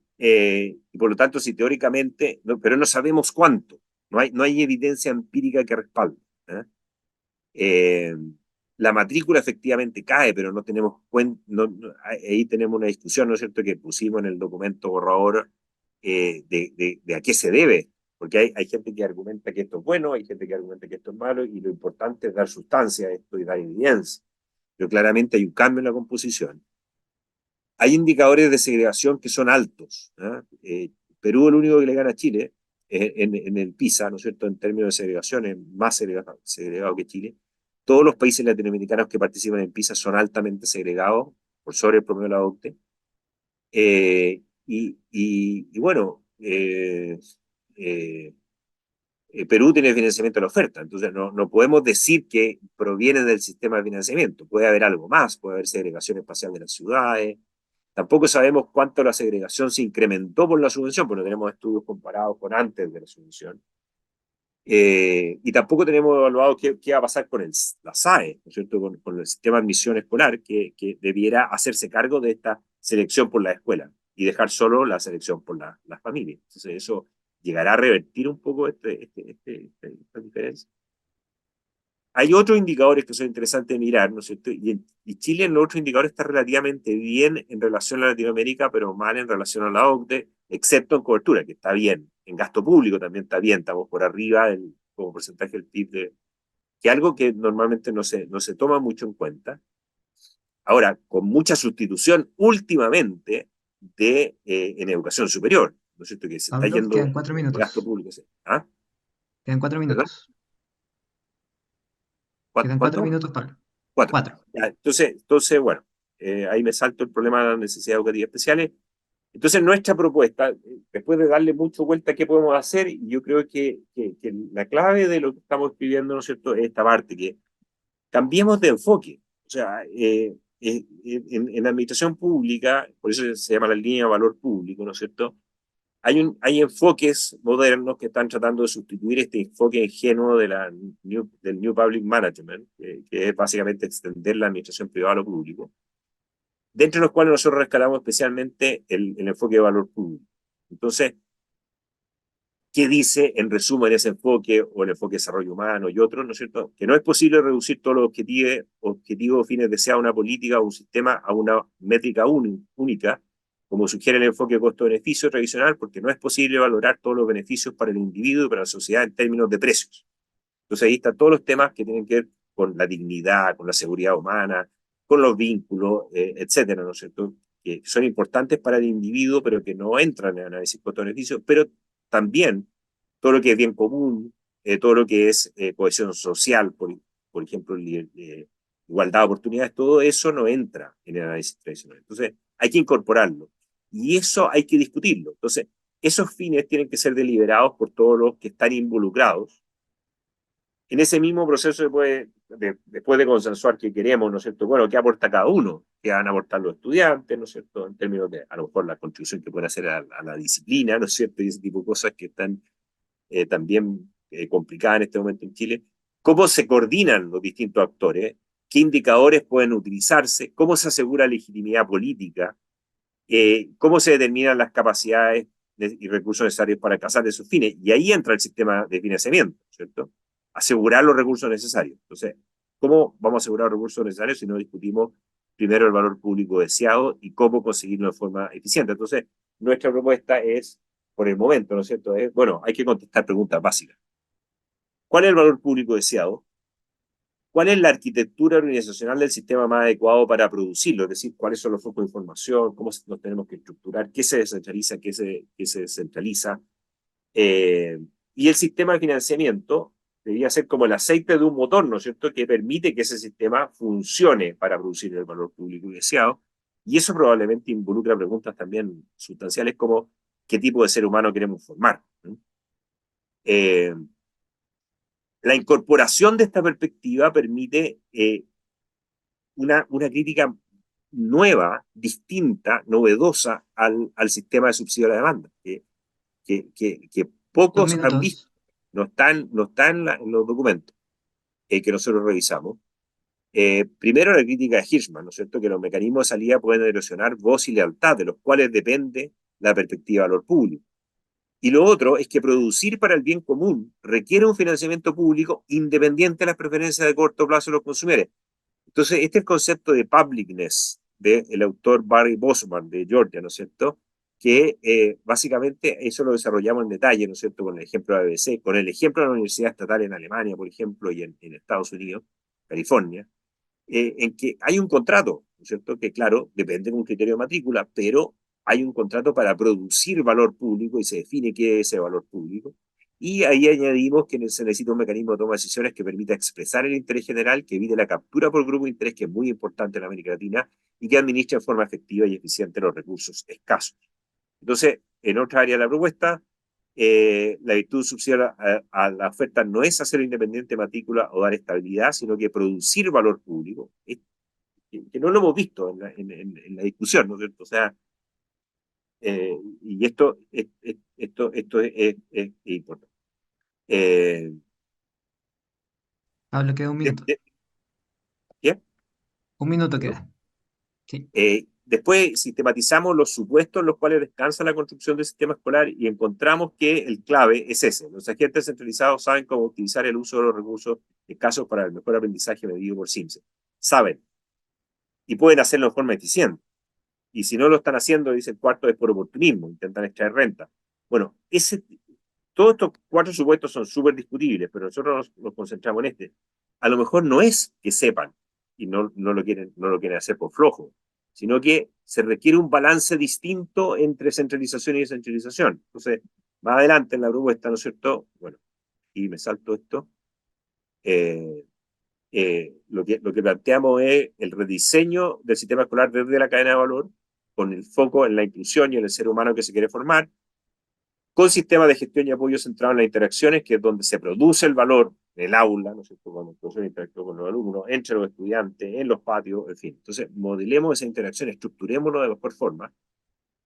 por lo tanto, si teóricamente, pero no sabemos cuánto, no hay evidencia empírica que respalde, ¿eh? Eh, la matrícula efectivamente cae, pero no tenemos cuenta, ahí tenemos una discusión, ¿no es cierto?, que pusimos en el documento borrador de a qué se debe, porque hay gente que argumenta que esto es bueno, hay gente que argumenta que esto es malo, y lo importante es dar sustancia a esto y dar evidencia. Pero claramente hay un cambio en la composición. Hay indicadores de segregación que son altos, ¿eh? Perú es el único que le gana a Chile en el PISA, ¿no es cierto?, en términos de segregación, es más segregado que Chile. Todos los países latinoamericanos que participan en PISA son altamente segregados, por sobre el promedio de la OCDE. Bueno, Perú tiene financiamiento de la oferta, entonces no podemos decir que proviene del sistema de financiamiento. Puede haber algo más, puede haber segregación espacial de las ciudades. Tampoco sabemos cuánto la segregación se incrementó por la subvención, porque no tenemos estudios comparados con antes de la subvención. Y tampoco tenemos evaluado qué va a pasar con la SAE, ¿no es cierto? Con el sistema de admisión escolar, que debiera hacerse cargo de esta selección por la escuela y dejar solo la selección por las familias. Entonces, eso llegará a revertir un poco esta diferencia. Hay otros indicadores que son interesantes de mirar, ¿no es cierto? Y Chile en los otros indicadores está relativamente bien en relación a Latinoamérica, pero mal en relación a la OCDE, excepto en cobertura, que está bien. En gasto público también está bien, estamos por arriba como porcentaje del PIB, que algo que normalmente no se toma mucho en cuenta. Ahora, con mucha sustitución últimamente en educación superior, ¿no es cierto? Que se está Pablo, yendo quedan 4 el gasto minutos. público. ¿Ah? Quedan 4 ¿Verdad? minutos. Quedan 4 ¿Cuánto? minutos, Pablo. Cuatro. 4. Ya, entonces, bueno, ahí me salto el problema de las necesidades educativas especiales. Entonces, nuestra propuesta, después de darle mucho vuelta a qué podemos hacer, yo creo que la clave de lo que estamos escribiendo, ¿no es cierto?, es esta parte, que cambiemos de enfoque. O sea, en administración pública, por eso se llama la línea de valor público, ¿no es cierto? Hay enfoques modernos que están tratando de sustituir este enfoque ingenuo del New Public Management, que es básicamente extender la administración privada a lo público, dentro de los cuales nosotros rescatamos especialmente el enfoque de valor público. Entonces, ¿qué dice en resumen ese enfoque o el enfoque de desarrollo humano y otros? ¿No es cierto? Que no es posible reducir todos los objetivos o fines deseados de una política o un sistema a una métrica única, como sugiere el enfoque costo-beneficio tradicional, porque no es posible valorar todos los beneficios para el individuo y para la sociedad en términos de precios. Entonces ahí están todos los temas que tienen que ver con la dignidad, con la seguridad humana, con los vínculos, etcétera, ¿no es cierto? Que son importantes para el individuo, pero que no entran en análisis costo-beneficio, pero también todo lo que es bien común, todo lo que es cohesión social, por ejemplo, igualdad de oportunidades, todo eso no entra en el análisis tradicional. Entonces, hay que incorporarlo. Y eso hay que discutirlo. Entonces, esos fines tienen que ser deliberados por todos los que están involucrados. En ese mismo proceso, después de consensuar qué queremos, ¿no es cierto? Bueno, ¿qué aporta cada uno? ¿Qué van a aportar los estudiantes, ¿no es cierto? En términos de, a lo mejor, la contribución que pueden hacer a la disciplina, ¿no es cierto? Y ese tipo de cosas que están también complicadas en este momento en Chile. ¿Cómo se coordinan los distintos actores? ¿Qué indicadores pueden utilizarse? ¿Cómo se asegura legitimidad política? ¿Cómo se determinan las capacidades y recursos necesarios para alcanzar esos fines? Y ahí entra el sistema de financiamiento, ¿cierto? Asegurar los recursos necesarios. Entonces, ¿cómo vamos a asegurar los recursos necesarios si no discutimos primero el valor público deseado y cómo conseguirlo de forma eficiente? Entonces, nuestra propuesta es, por el momento, ¿no es cierto? Bueno, hay que contestar preguntas básicas. ¿Cuál es el valor público deseado? ¿Cuál es la arquitectura organizacional del sistema más adecuado para producirlo? Es decir, cuáles son los focos de información, cómo nos tenemos que estructurar, qué se descentraliza, qué se descentraliza. Y el sistema de financiamiento debería ser como el aceite de un motor, ¿no es cierto?, que permite que ese sistema funcione para producir el valor público deseado. Y eso probablemente involucra preguntas también sustanciales como qué tipo de ser humano queremos formar, ¿no? Eh, la incorporación de esta perspectiva permite una crítica nueva, distinta, novedosa al sistema de subsidio a la demanda, que 2 pocos han visto, minutos. no está en los documentos que nosotros revisamos. Primero, la crítica de Hirschman, ¿no es cierto?, que los mecanismos de salida pueden erosionar voz y lealtad, de los cuales depende la perspectiva de valor público. Y lo otro es que producir para el bien común requiere un financiamiento público independiente de las preferencias de corto plazo de los consumidores. Entonces, este es el concepto de publicness del autor Barry Bosman de Georgia, ¿no es cierto? Que básicamente eso lo desarrollamos en detalle, ¿no es cierto? Con el ejemplo de ABC, con el ejemplo de la Universidad Estatal en Alemania, por ejemplo, y en Estados Unidos, California, en que hay un contrato, ¿no es cierto? Que claro, depende de un criterio de matrícula, pero hay un contrato para producir valor público y se define qué es ese valor público. Y ahí añadimos que se necesita un mecanismo de toma de decisiones que permita expresar el interés general, que evite la captura por grupo de interés, que es muy importante en América Latina, y que administre de forma efectiva y eficiente los recursos escasos. Entonces, en otra área de la propuesta, la virtud subsidiaria a la oferta no es hacer independiente matrícula o dar estabilidad, sino que producir valor público, que no lo hemos visto en la discusión, ¿no es cierto? O sea, y esto es importante. Eh, Pablo, queda un de- minuto. de- ¿Bien? Un minuto ¿No? queda. Sí. Después sistematizamos los supuestos en los cuales descansa la construcción del sistema escolar y encontramos que el clave es ese. Los agentes centralizados saben cómo utilizar el uso de los recursos escasos para el mejor aprendizaje medido por Simpson. Saben y pueden hacerlo de forma eficiente. Y si no lo están haciendo, dice el cuarto, es por oportunismo, intentan extraer renta. Bueno, todos estos cuatro supuestos son súper discutibles, pero nosotros nos concentramos en este. A lo mejor no es que sepan y no lo quieren hacer por flojo, sino que se requiere un balance distinto entre centralización y descentralización. Entonces, más adelante en la propuesta, ¿no es cierto? Bueno, y me salto esto. Eh, lo que planteamos es el rediseño del sistema escolar desde la cadena de valor, con el foco en la inclusión y en el ser humano que se quiere formar, con sistemas de gestión y apoyo centrados en las interacciones, que es donde se produce el valor en el aula, ¿no es cierto?, cuando el profesor interactúa con los alumnos, entre los estudiantes, en los patios, en fin. Entonces, modelemos esa interacción, estructurémoslo de mejor forma,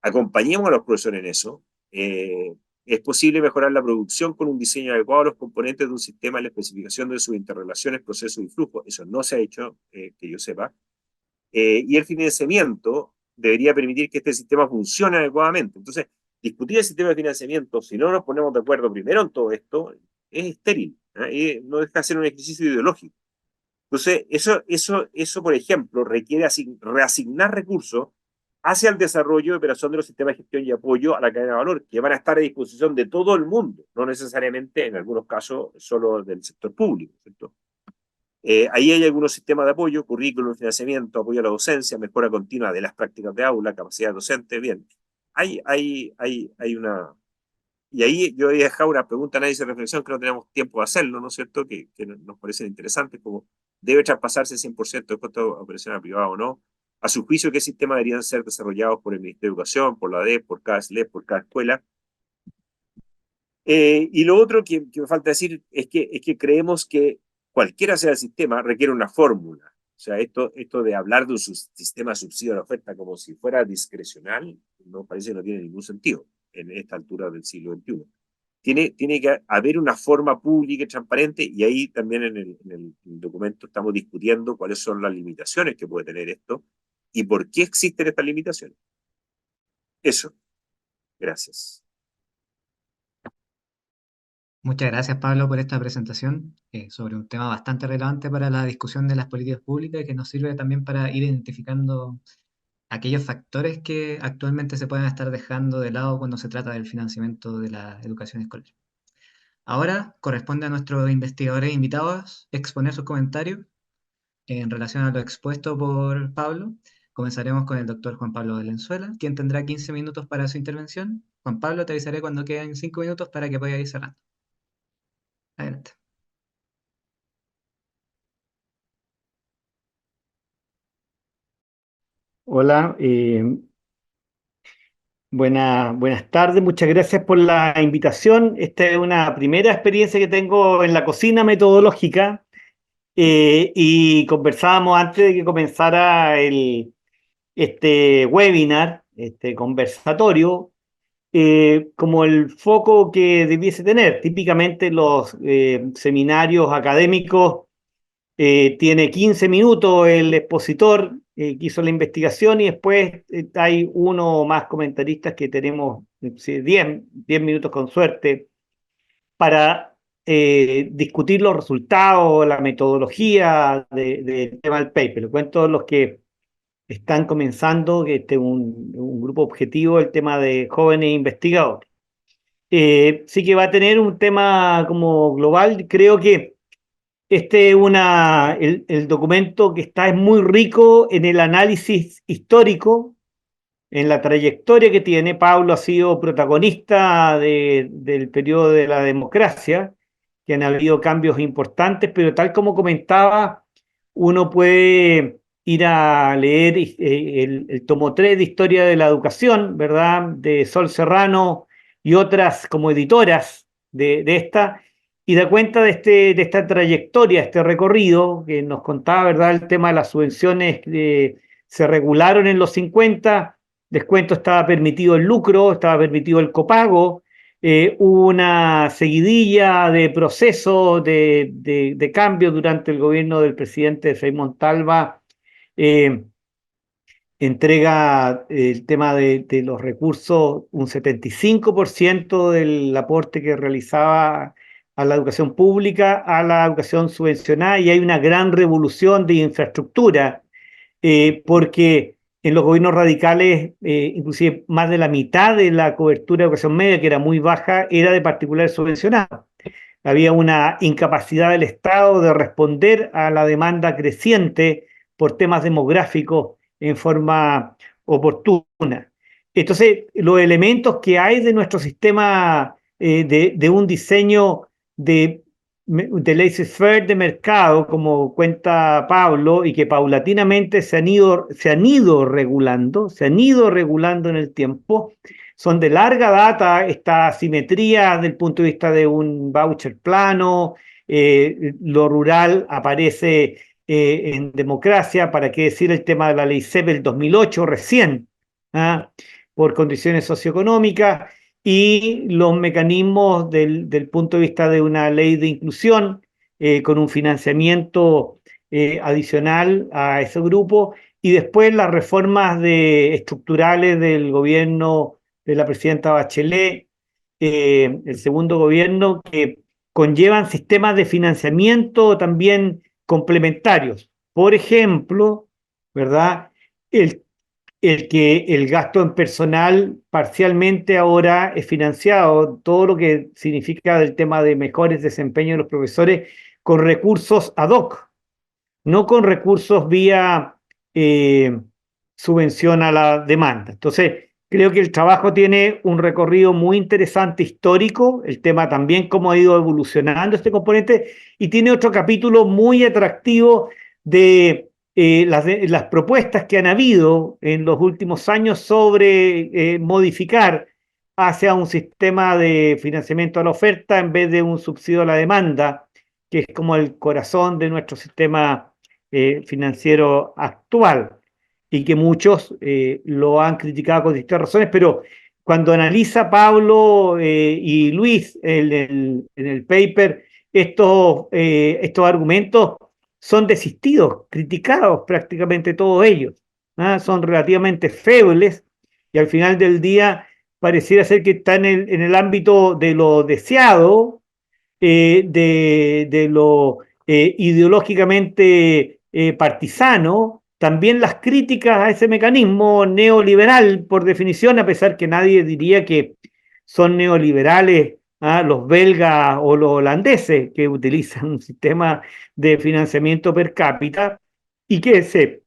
acompañemos a los profesores en eso. Es posible mejorar la producción con un diseño adecuado a los componentes de un sistema en la especificación de sus interrelaciones, procesos y flujos. Eso no se ha hecho, que yo sepa. Y el financiamiento debería permitir que este sistema funcione adecuadamente. Entonces, discutir el sistema de financiamiento, si no nos ponemos de acuerdo primero en todo esto, es estéril, ¿eh? Y no deja de ser un ejercicio ideológico. Entonces, eso por ejemplo, requiere reasignar recursos hacia el desarrollo y operación de los sistemas de gestión y apoyo a la cadena de valor, que van a estar a disposición de todo el mundo, no necesariamente, en algunos casos, solo del sector público, ¿cierto? Ahí hay algunos sistemas de apoyo, currículum, financiamiento, apoyo a la docencia, mejora continua de las prácticas de aula, capacidad docente, bien. Hay una... Y ahí yo he dejado una pregunta, análisis de reflexión, que no tenemos tiempo de hacerlo, ¿no es cierto?, que nos parecen interesantes, como debe traspasarse 100% de costo operacional privado o no. A su juicio, ¿qué sistemas deberían ser desarrollados por el Ministerio de Educación, por la ADEP, por cada SLEP, por cada escuela? Y lo otro que me falta decir es que creemos que cualquiera sea el sistema requiere una fórmula. O sea, esto de hablar de un sistema de subsidio a la oferta como si fuera discrecional, no parece que no tiene ningún sentido en esta altura del siglo XXI. Tiene que haber una forma pública y transparente, y ahí también en el documento estamos discutiendo cuáles son las limitaciones que puede tener esto y por qué existen estas limitaciones. Eso, gracias. Muchas gracias, Pablo, por esta presentación sobre un tema bastante relevante para la discusión de las políticas públicas y que nos sirve también para ir identificando aquellos factores que actualmente se pueden estar dejando de lado cuando se trata del financiamiento de la educación escolar. Ahora corresponde a nuestros investigadores invitados exponer sus comentarios en relación a lo expuesto por Pablo. Comenzaremos con el doctor Juan Pablo Valenzuela, quien tendrá 15 minutos para su intervención. Juan Pablo, te avisaré cuando queden 5 minutos para que puedas ir cerrando. Adelante. Hola, buenas tardes, muchas gracias por la invitación. Esta es una primera experiencia que tengo en la cocina metodológica, y conversábamos antes de que comenzara este webinar, este conversatorio, como el foco que debiese tener. Típicamente los seminarios académicos, tiene 15 minutos el expositor que hizo la investigación, y después hay uno o más comentaristas que tenemos, sí, 10 minutos con suerte para discutir los resultados, la metodología del tema del paper. Lo cuento a los que están comenzando, que este es un grupo objetivo, el tema de jóvenes investigadores. Sí que va a tener un tema como global. Creo que el documento que está es muy rico en el análisis histórico, en la trayectoria que tiene. Pablo ha sido protagonista del periodo de la democracia, que han habido cambios importantes, pero tal como comentaba, uno puede ir a leer el tomo 3 de Historia de la Educación, ¿verdad?, de Sol Serrano y otras como editoras de esta, y da cuenta de esta trayectoria, este recorrido que nos contaba, ¿verdad?, el tema de las subvenciones que se regularon en los 50. Descuento estaba permitido el lucro, estaba permitido el copago, hubo una seguidilla de procesos de cambio durante el gobierno del presidente Frei Montalva. eh, Entrega el tema de los recursos, un 75% del aporte que realizaba a la educación pública, a la educación subvencionada, y hay una gran revolución de infraestructura, porque en los gobiernos radicales, inclusive más de la mitad de la cobertura de educación media, que era muy baja, era de particulares subvencionados. Había una incapacidad del Estado de responder a la demanda creciente por temas demográficos en forma oportuna. Entonces, los elementos que hay de nuestro sistema de un diseño de laissez-faire de mercado, como cuenta Pablo, y que paulatinamente se han ido regulando en el tiempo, son de larga data. Esta asimetría desde el punto de vista de un voucher plano, lo rural aparece en democracia, para qué decir el tema de la ley CEP del 2008 recién, ¿ah? Por condiciones socioeconómicas, y los mecanismos del punto de vista de una ley de inclusión, con un financiamiento adicional a ese grupo, y después las reformas estructurales del gobierno de la presidenta Bachelet, el segundo gobierno, que conllevan sistemas de financiamiento también complementarios. Por ejemplo, ¿verdad? El, el que el gasto en personal parcialmente ahora es financiado, todo lo que significa del tema de mejores desempeños de los profesores, con recursos ad hoc, no con recursos vía eh, subvención a la demanda. Entonces, creo que el trabajo tiene un recorrido muy interesante histórico, el tema también cómo ha ido evolucionando este componente, y tiene otro capítulo muy atractivo de las propuestas que han habido en los últimos años sobre modificar hacia un sistema de financiamiento a la oferta en vez de un subsidio a la demanda, que es como el corazón de nuestro sistema financiero actual, y que muchos lo han criticado con distintas razones, pero cuando analiza Pablo y Luis en el paper estos argumentos, son desistidos, criticados prácticamente todos ellos, ¿ah? Son relativamente febles, y al final del día pareciera ser que están en el ámbito de lo deseado, de lo ideológicamente partisano. También las críticas a ese mecanismo neoliberal, por definición, a pesar que nadie diría que son neoliberales, los belgas o los holandeses, que utilizan un sistema de financiamiento per cápita y que se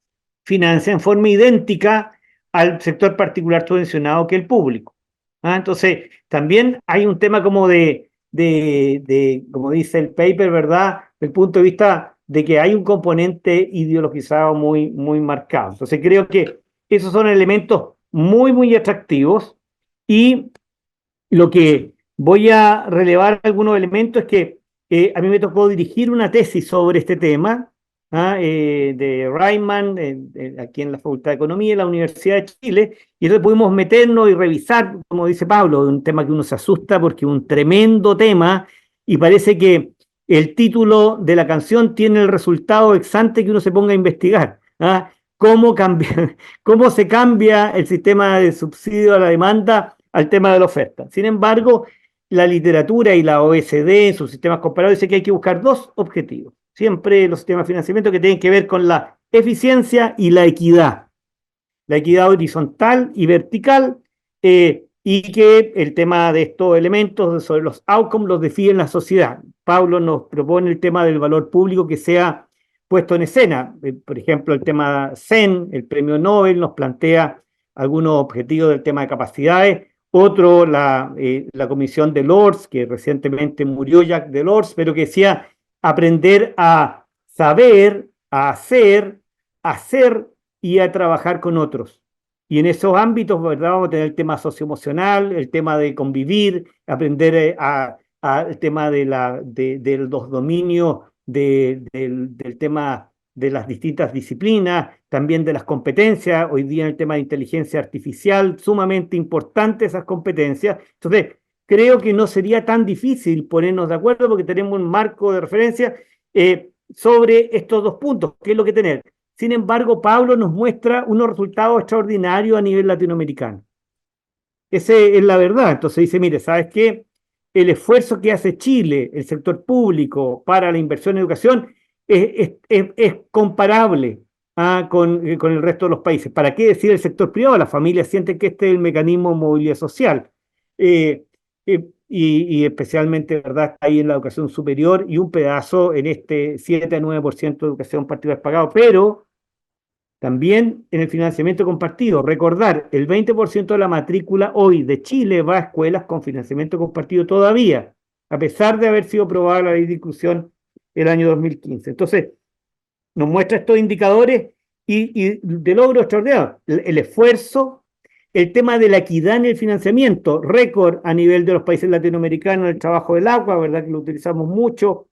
financia en forma idéntica al sector particular subvencionado que el público. Entonces, también hay un tema como como dice el paper, ¿verdad? Desde el punto de vista de que hay un componente ideologizado muy, muy marcado. Entonces, creo que esos son elementos muy, muy atractivos, y lo que voy a relevar algunos elementos es que a mí me tocó dirigir una tesis sobre este tema, de Reimann, aquí en la Facultad de Economía de la Universidad de Chile, y entonces pudimos meternos y revisar, como dice Pablo, un tema que uno se asusta porque es un tremendo tema, y parece que el título de la canción tiene el resultado ex ante que uno se ponga a investigar. ¿Cómo cambia, cómo se cambia el sistema de subsidio a la demanda al tema de la oferta? Sin embargo, la literatura y la OECD en sus sistemas comparados dice que hay que buscar dos objetivos. Siempre los sistemas de financiamiento, que tienen que ver con la eficiencia y la equidad horizontal y vertical, y que el tema de estos elementos sobre los outcomes los define la sociedad. Pablo nos propone el tema del valor público que sea puesto en escena. Por ejemplo, el tema CEN, el premio Nobel, nos plantea algunos objetivos del tema de capacidades. Otro, la comisión de Lords, que recientemente murió Jacques Delors, pero que decía aprender a saber, a hacer y a trabajar con otros. Y en esos ámbitos, ¿verdad? Vamos a tener el tema socioemocional, el tema de convivir, aprender el tema de los dominios del tema de las distintas disciplinas, también de las competencias. Hoy día en el tema de inteligencia artificial, sumamente importante esas competencias. Entonces, creo que no sería tan difícil ponernos de acuerdo porque tenemos un marco de referencia sobre estos dos puntos, que es lo que tener. Sin embargo, Pablo nos muestra unos resultados extraordinarios a nivel latinoamericano. Esa es la verdad. Entonces dice, mire, ¿sabes qué? El esfuerzo que hace Chile, el sector público, para la inversión en educación es comparable con el resto de los países. ¿Para qué decir el sector privado? Las familias sienten que este es el mecanismo de movilidad social. Y especialmente, ¿verdad? Ahí en la educación superior y un pedazo en este 7 a 9% de educación particular pagado, pero también en el financiamiento compartido. Recordar, el 20% de la matrícula hoy de Chile va a escuelas con financiamiento compartido todavía, a pesar de haber sido aprobada la ley de inclusión el año 2015. Entonces, nos muestra estos indicadores y de logro extraordinario. El esfuerzo, el tema de la equidad en el financiamiento, récord a nivel de los países latinoamericanos, el trabajo del agua, ¿verdad? Que lo utilizamos mucho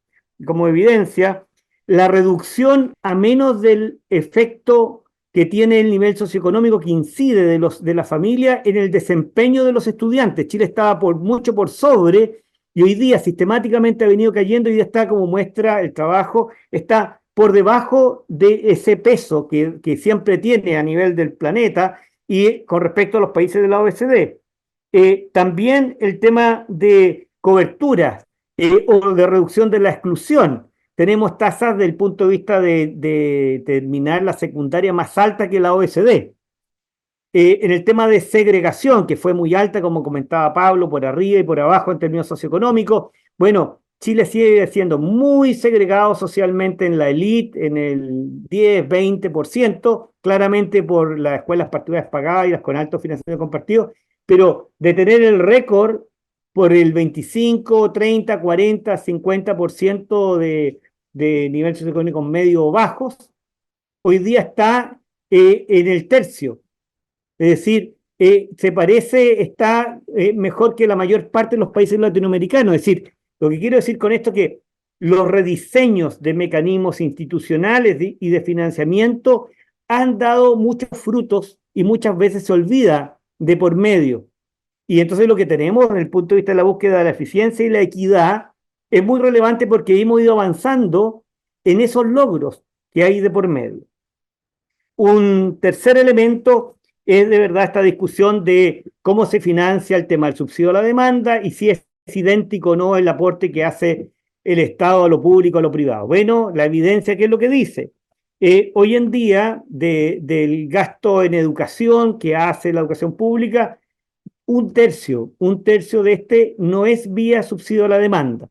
como evidencia. La reducción a menos del efecto que tiene el nivel socioeconómico que incide de la familia en el desempeño de los estudiantes. Chile estaba mucho por sobre y hoy día sistemáticamente ha venido cayendo y ya está, como muestra el trabajo, está por debajo de ese peso que siempre tiene a nivel del planeta y con respecto a los países de la OECD. También el tema de cobertura o de reducción de la exclusión. Tenemos tasas del punto de vista de terminar la secundaria más alta que la OECD. En el tema de segregación, que fue muy alta, como comentaba Pablo, por arriba y por abajo en términos socioeconómicos, bueno, Chile sigue siendo muy segregado socialmente en la élite, en el 10-20%, claramente por las escuelas particulares pagadas y las con alto financiamiento compartido, pero de tener el récord por el 25, 30, 40, 50% de nivel socioeconómico medio o bajos, hoy día está en el tercio. Es decir, se parece, está mejor que la mayor parte de los países latinoamericanos. Es decir, lo que quiero decir con esto es que los rediseños de mecanismos institucionales y de financiamiento han dado muchos frutos y muchas veces se olvida de por medio. Y entonces lo que tenemos desde el punto de vista de la búsqueda de la eficiencia y la equidad es muy relevante porque hemos ido avanzando en esos logros que hay de por medio. Un tercer elemento es de verdad esta discusión de cómo se financia el tema del subsidio a la demanda y si es idéntico o no el aporte que hace el Estado a lo público, a lo privado. Bueno, la evidencia, ¿qué es lo que dice? Hoy en día, del gasto en educación que hace la educación pública, un tercio de este no es vía subsidio a la demanda.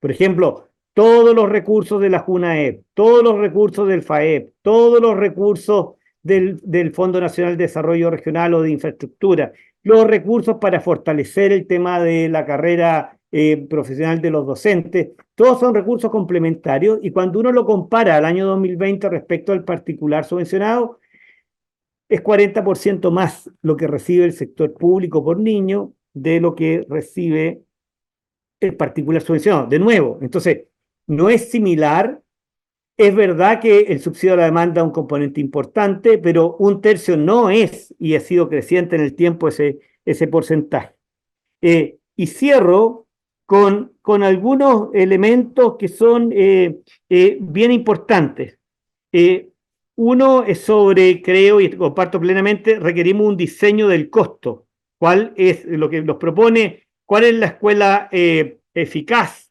Por ejemplo, todos los recursos de la JUNAEP, todos los recursos del FAEP, todos los recursos del Fondo Nacional de Desarrollo Regional o de Infraestructura, los recursos para fortalecer el tema de la carrera profesional de los docentes, todos son recursos complementarios y cuando uno lo compara al año 2020 respecto al particular subvencionado, es 40% más lo que recibe el sector público por niño de lo que recibe el particular subvencionado. De nuevo, entonces, no es similar. Es verdad que el subsidio a la demanda es un componente importante, pero un tercio no es, y ha sido creciente en el tiempo ese porcentaje. Y cierro con algunos elementos que son bien importantes. Uno es sobre, creo, y comparto plenamente, requerimos un diseño del costo. ¿Cuál es lo que nos propone? ¿Cuál es la escuela eficaz,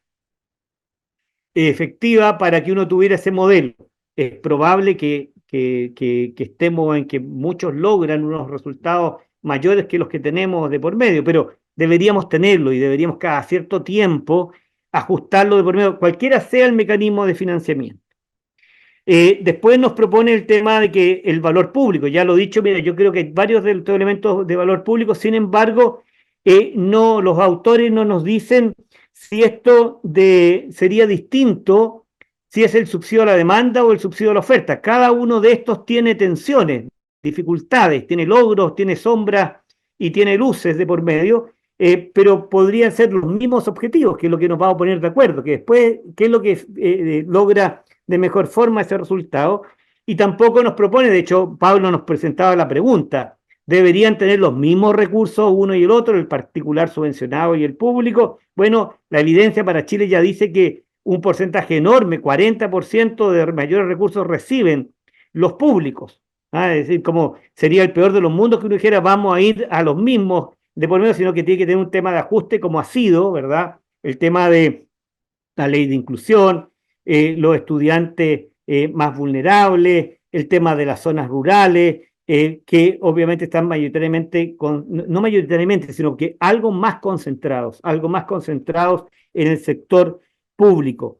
efectiva para que uno tuviera ese modelo? Es probable que estemos en que muchos logran unos resultados mayores que los que tenemos de por medio, pero deberíamos tenerlo y deberíamos cada cierto tiempo ajustarlo de por medio, cualquiera sea el mecanismo de financiamiento. Después nos propone el tema de que el valor público, ya lo he dicho, mira, yo creo que hay varios de estos elementos de valor público, sin embargo, no, los autores no nos dicen si esto sería distinto, si es el subsidio a la demanda o el subsidio a la oferta. Cada uno de estos tiene tensiones, dificultades, tiene logros, tiene sombras y tiene luces de por medio, pero podrían ser los mismos objetivos, que es lo que nos vamos a poner de acuerdo, que después, qué es lo que logra de mejor forma ese resultado, y tampoco nos propone, de hecho, Pablo nos presentaba la pregunta, deberían tener los mismos recursos uno y el otro, el particular subvencionado y el público. Bueno, la evidencia para Chile ya dice que un porcentaje enorme, 40% de mayores recursos reciben los públicos. Es decir, como sería el peor de los mundos que uno dijera, vamos a ir a los mismos de por medio, sino que tiene que tener un tema de ajuste como ha sido, ¿verdad? El tema de la ley de inclusión, los estudiantes más vulnerables, el tema de las zonas rurales, que obviamente están mayoritariamente, no mayoritariamente, sino que algo más concentrados en el sector público.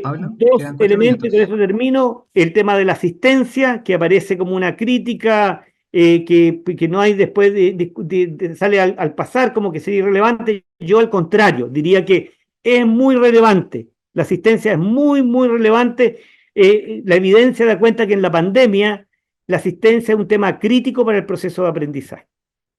Pablo, Dos quedan 4 minutos. elementos, con eso termino, el tema de la asistencia, que aparece como una crítica que no hay después, sale al pasar como que sería irrelevante. Yo al contrario, diría que es muy relevante, la asistencia es muy, muy relevante. La evidencia da cuenta que en la pandemia la asistencia es un tema crítico para el proceso de aprendizaje.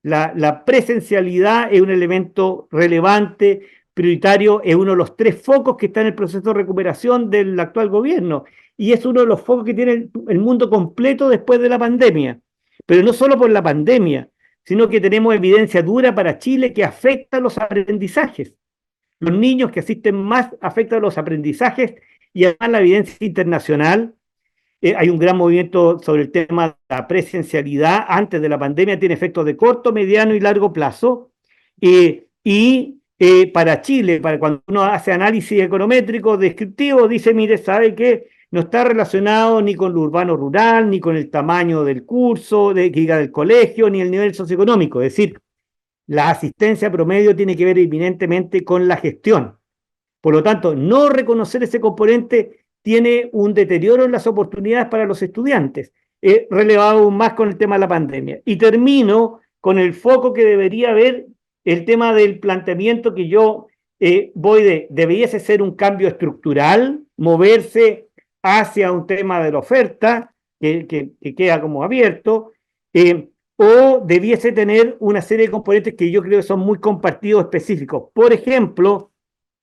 La presencialidad es un elemento relevante, prioritario, es uno de los 3 focos que está en el proceso de recuperación del actual gobierno y es uno de los focos que tiene el mundo completo después de la pandemia. Pero no solo por la pandemia, sino que tenemos evidencia dura para Chile que afecta los aprendizajes. Los niños que asisten más afectan los aprendizajes y además la evidencia internacional. Hay un gran movimiento sobre el tema de la presencialidad antes de la pandemia, tiene efectos de corto, mediano y largo plazo. Para Chile, para cuando uno hace análisis econométrico descriptivo, dice, mire, sabe que no está relacionado ni con lo urbano rural, ni con el tamaño del curso, del colegio, ni el nivel socioeconómico. Es decir, la asistencia promedio tiene que ver eminentemente con la gestión. Por lo tanto, no reconocer ese componente tiene un deterioro en las oportunidades para los estudiantes, relevado aún más con el tema de la pandemia. Y termino con el foco que debería haber, el tema del planteamiento que yo debería ser un cambio estructural, moverse hacia un tema de la oferta, que queda como abierto, o debiese tener una serie de componentes que yo creo que son muy compartidos específicos. Por ejemplo,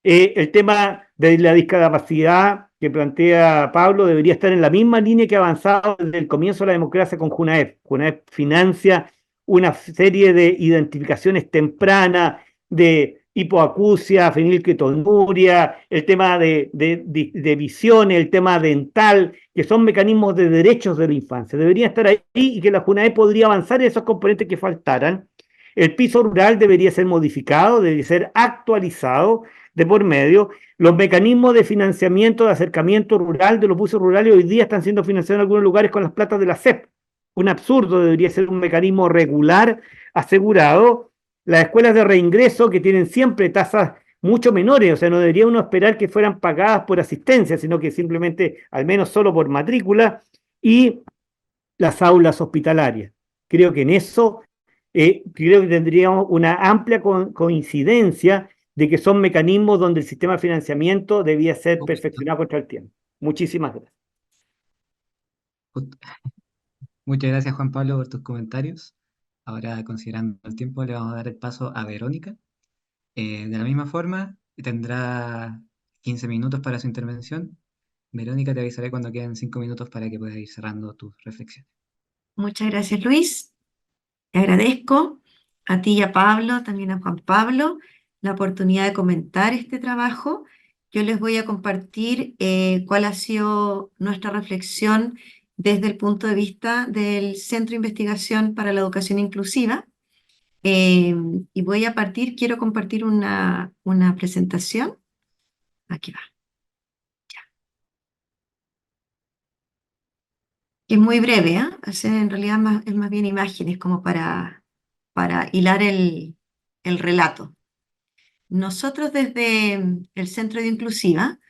el tema de la discapacidad que plantea Pablo debería estar en la misma línea que ha avanzado desde el comienzo de la democracia con JUNAEP. JUNAEP financia una serie de identificaciones tempranas de hipoacusia, fenilketonuria, el tema de visión, el tema dental, que son mecanismos de derechos de la infancia. Debería estar ahí y que la JUNAEP podría avanzar en esos componentes que faltaran. El piso rural debería ser modificado, debería ser actualizado de por medio. Los mecanismos de financiamiento de acercamiento rural de los buses rurales hoy día están siendo financiados en algunos lugares con las platas de la SEP. Un absurdo, debería ser un mecanismo regular, asegurado. Las escuelas de reingreso que tienen siempre tasas mucho menores, o sea, no debería uno esperar que fueran pagadas por asistencia, sino que simplemente, al menos solo por matrícula, y las aulas hospitalarias. Creo que en eso, creo que tendríamos una amplia coincidencia de que son mecanismos donde el sistema de financiamiento debía ser perfeccionado contra el tiempo. Muchísimas gracias. Muchas gracias, Juan Pablo, por tus comentarios. Ahora, considerando el tiempo, le vamos a dar el paso a Verónica. De la misma forma, tendrá 15 minutos para su intervención. Verónica, te avisaré cuando queden 5 minutos para que puedas ir cerrando tus reflexiones. Muchas gracias, Luis. Te agradezco a ti y a Pablo, también a Juan Pablo, la oportunidad de comentar este trabajo. Yo les voy a compartir cuál ha sido nuestra reflexión desde el punto de vista del Centro de Investigación para la Educación Inclusiva. Y voy a quiero compartir una presentación. Aquí va. Es muy breve, ¿eh? En realidad es más bien imágenes como para hilar el relato. Nosotros desde el Centro de Inclusiva,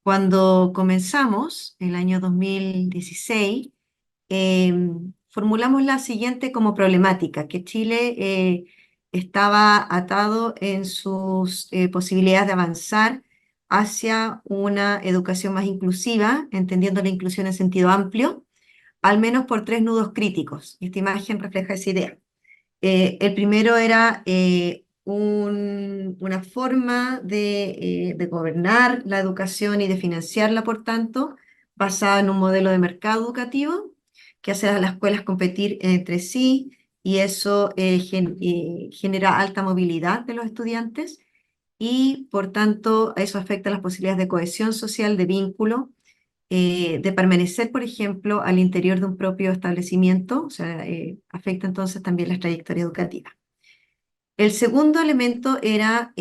cuando comenzamos el año 2016, formulamos la siguiente como problemática, que Chile estaba atado en sus posibilidades de avanzar hacia una educación más inclusiva, entendiendo la inclusión en sentido amplio, al menos por 3 nudos críticos. Esta imagen refleja esa idea. El primero era una forma de gobernar la educación y de financiarla, por tanto, basada en un modelo de mercado educativo que hace a las escuelas competir entre sí y eso genera alta movilidad de los estudiantes y por tanto eso afecta las posibilidades de cohesión social, de vínculo, de permanecer, por ejemplo, al interior de un propio establecimiento, o sea, afecta entonces también la trayectoria educativa. El segundo elemento era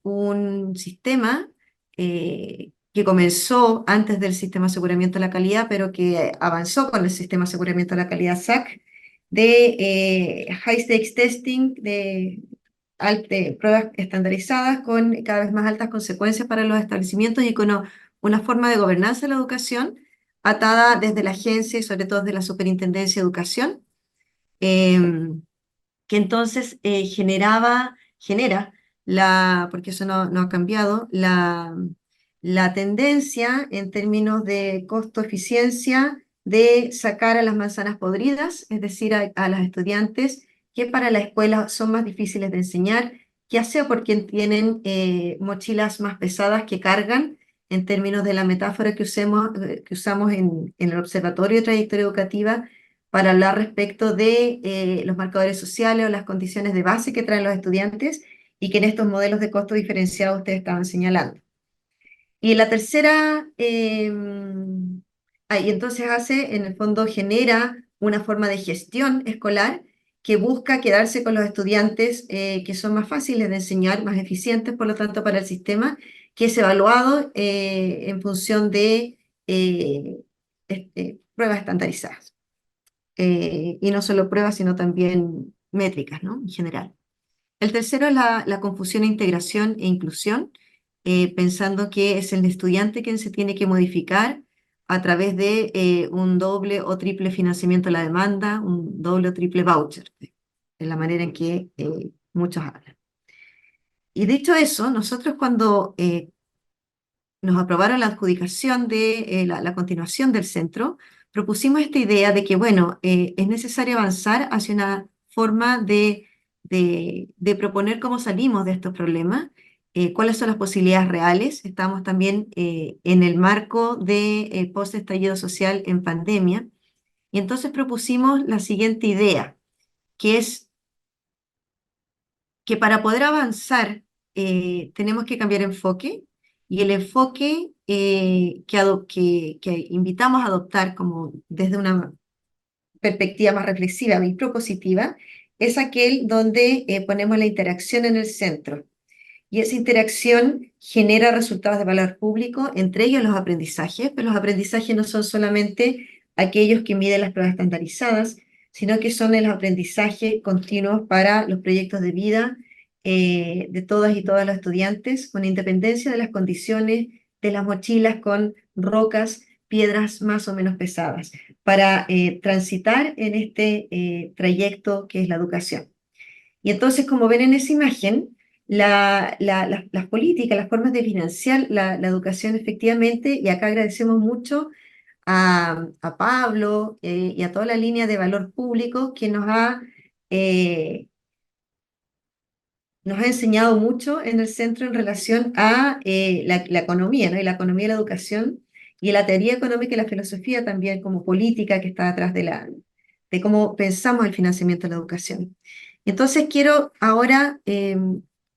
un sistema que comenzó antes del sistema de aseguramiento de la calidad, pero que avanzó con el sistema de aseguramiento de la calidad SAC, de high stakes testing, de pruebas estandarizadas con cada vez más altas consecuencias para los establecimientos y con una forma de gobernanza de la educación atada desde la agencia y sobre todo desde la Superintendencia de Educación. Que entonces genera, porque eso no ha cambiado, la tendencia en términos de costo-eficiencia de sacar a las manzanas podridas, es decir, a las estudiantes que para la escuela son más difíciles de enseñar, ya sea porque tienen mochilas más pesadas que cargan, en términos de la metáfora que usamos en el Observatorio de Trayectoria Educativa, para hablar respecto de los marcadores sociales o las condiciones de base que traen los estudiantes y que en estos modelos de costo diferenciado ustedes estaban señalando. Y la tercera, y entonces en el fondo genera una forma de gestión escolar que busca quedarse con los estudiantes que son más fáciles de enseñar, más eficientes, por lo tanto, para el sistema, que es evaluado en función de pruebas estandarizadas. Y no solo pruebas, sino también métricas, ¿no? En general. El tercero es la confusión, integración e inclusión, pensando que es el estudiante quien se tiene que modificar a través de un doble o triple financiamiento de la demanda, un doble o triple voucher, en la manera en que muchos hablan. Y dicho eso, nosotros cuando nos aprobaron la adjudicación de la continuación del centro, propusimos esta idea de que, bueno, es necesario avanzar hacia una forma de proponer cómo salimos de estos problemas, cuáles son las posibilidades reales. Estamos también en el marco de post-estallido social en pandemia, y entonces propusimos la siguiente idea, que es que para poder avanzar tenemos que cambiar enfoque, y el enfoque que invitamos a adoptar como desde una perspectiva más reflexiva y propositiva es aquel donde ponemos la interacción en el centro. Y esa interacción genera resultados de valor público, entre ellos los aprendizajes, pero los aprendizajes no son solamente aquellos que miden las pruebas estandarizadas, sino que son el aprendizaje continuo para los proyectos de vida de todas y todos los estudiantes, con independencia de las condiciones de las mochilas con rocas, piedras más o menos pesadas, para transitar en este trayecto que es la educación. Y entonces, como ven en esa imagen, las políticas, las formas de financiar la educación efectivamente, y acá agradecemos mucho a Pablo y a toda la línea de valor público que nos ha enseñado mucho en el centro en relación a la economía, ¿no? Y la economía y la educación, y la teoría económica y la filosofía también como política que está detrás de cómo pensamos el financiamiento de la educación. Entonces quiero ahora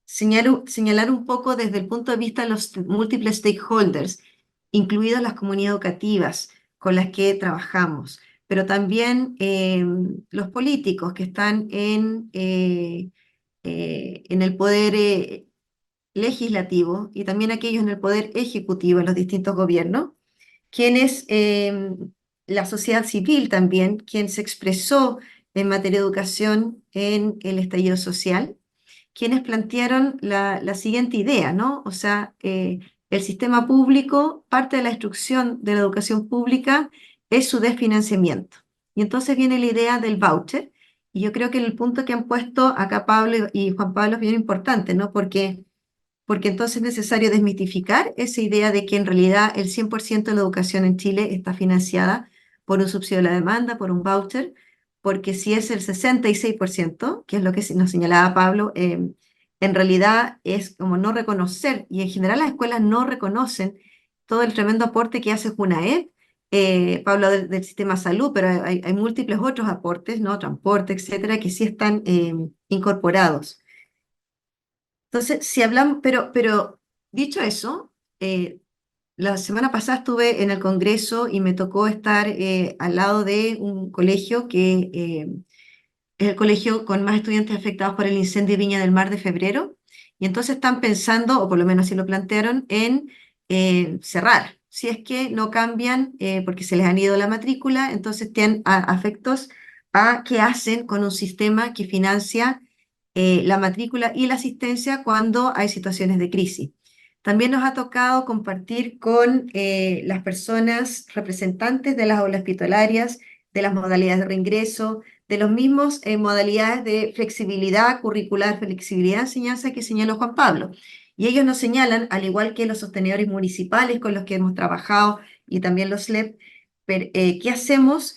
señalar un poco desde el punto de vista de los múltiples stakeholders, incluidas las comunidades educativas con las que trabajamos, pero también los políticos que están en el poder legislativo y también aquellos en el poder ejecutivo en los distintos gobiernos, quienes, la sociedad civil también, quien se expresó en materia de educación en el estallido social, quienes plantearon la siguiente idea, ¿no? O sea, el sistema público, parte de la instrucción de la educación pública es su desfinanciamiento. Y entonces viene la idea del voucher, y yo creo que el punto que han puesto acá Pablo y Juan Pablo es bien importante, ¿no? Porque entonces es necesario desmitificar esa idea de que en realidad el 100% de la educación en Chile está financiada por un subsidio de la demanda, por un voucher, porque si es el 66%, que es lo que nos señalaba Pablo, en realidad es como no reconocer, y en general las escuelas no reconocen todo el tremendo aporte que hace Junaed Pablo del sistema de salud, pero hay múltiples otros aportes, ¿no? Transporte, etcétera, que sí están incorporados. Entonces, si hablamos, pero dicho eso, la semana pasada estuve en el Congreso y me tocó estar al lado de un colegio que es el colegio con más estudiantes afectados por el incendio de Viña del Mar de febrero, y entonces están pensando, o por lo menos así lo plantearon, en cerrar. Si es que no cambian, porque se les han ido la matrícula, entonces tienen afectos a qué hacen con un sistema que financia la matrícula y la asistencia cuando hay situaciones de crisis. También nos ha tocado compartir con las personas representantes de las aulas hospitalarias, de las modalidades de reingreso, de los mismos modalidades de flexibilidad curricular, flexibilidad de enseñanza que señaló Juan Pablo. Y ellos nos señalan, al igual que los sostenedores municipales con los que hemos trabajado y también los SLEP, ¿qué hacemos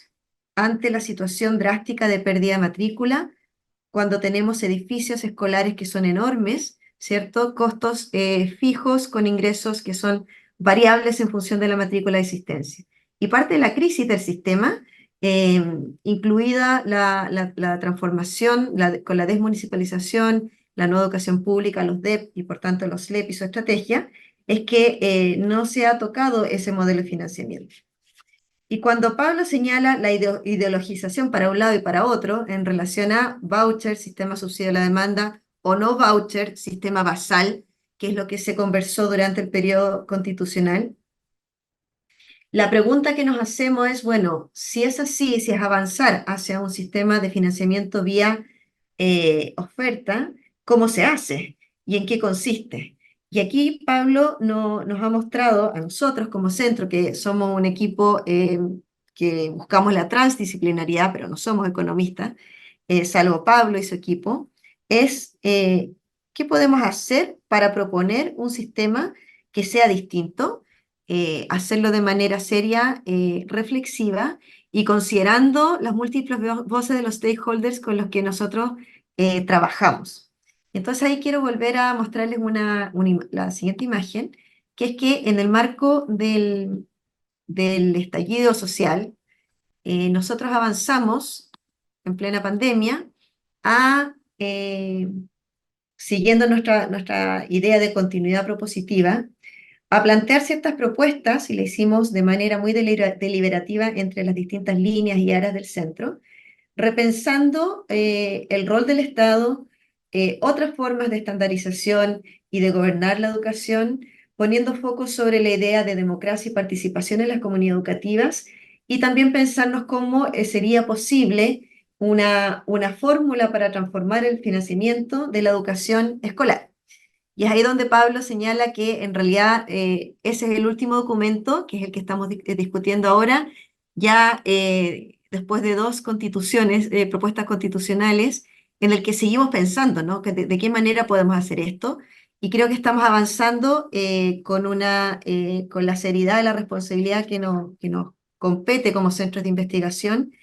ante la situación drástica de pérdida de matrícula cuando tenemos edificios escolares que son enormes, ¿cierto? Costos fijos con ingresos que son variables en función de la matrícula de existencia? Y parte de la crisis del sistema, incluida la transformación con la desmunicipalización, la nueva educación pública, los DEP y por tanto los SLEP y su estrategia, es que no se ha tocado ese modelo de financiamiento. Y cuando Pablo señala la ideologización para un lado y para otro en relación a voucher, sistema subsidio a la demanda, o no voucher, sistema basal, que es lo que se conversó durante el periodo constitucional, la pregunta que nos hacemos es, bueno, si es así, si es avanzar hacia un sistema de financiamiento vía oferta, ¿cómo se hace? ¿Y en qué consiste? Y aquí Pablo nos ha mostrado a nosotros como centro, que somos un equipo que buscamos la transdisciplinariedad, pero no somos economistas, salvo Pablo y su equipo, es qué podemos hacer para proponer un sistema que sea distinto, hacerlo de manera seria, reflexiva y considerando las múltiples voces de los stakeholders con los que nosotros trabajamos. Entonces ahí quiero volver a mostrarles la siguiente imagen, que es que en el marco del estallido social, nosotros avanzamos en plena pandemia a, siguiendo nuestra idea de continuidad propositiva, a plantear ciertas propuestas, y le hicimos de manera muy deliberativa entre las distintas líneas y áreas del centro, repensando el rol del Estado, otras formas de estandarización y de gobernar la educación, poniendo foco sobre la idea de democracia y participación en las comunidades educativas, y también pensarnos cómo sería posible una fórmula para transformar el financiamiento de la educación escolar. Y es ahí donde Pablo señala que en realidad ese es el último documento, que es el que estamos discutiendo ahora, ya después de dos constituciones, propuestas constitucionales, en el que seguimos pensando, ¿no? De qué manera podemos hacer esto. Y creo que estamos avanzando con la seriedad y la responsabilidad que nos compete como centros de investigación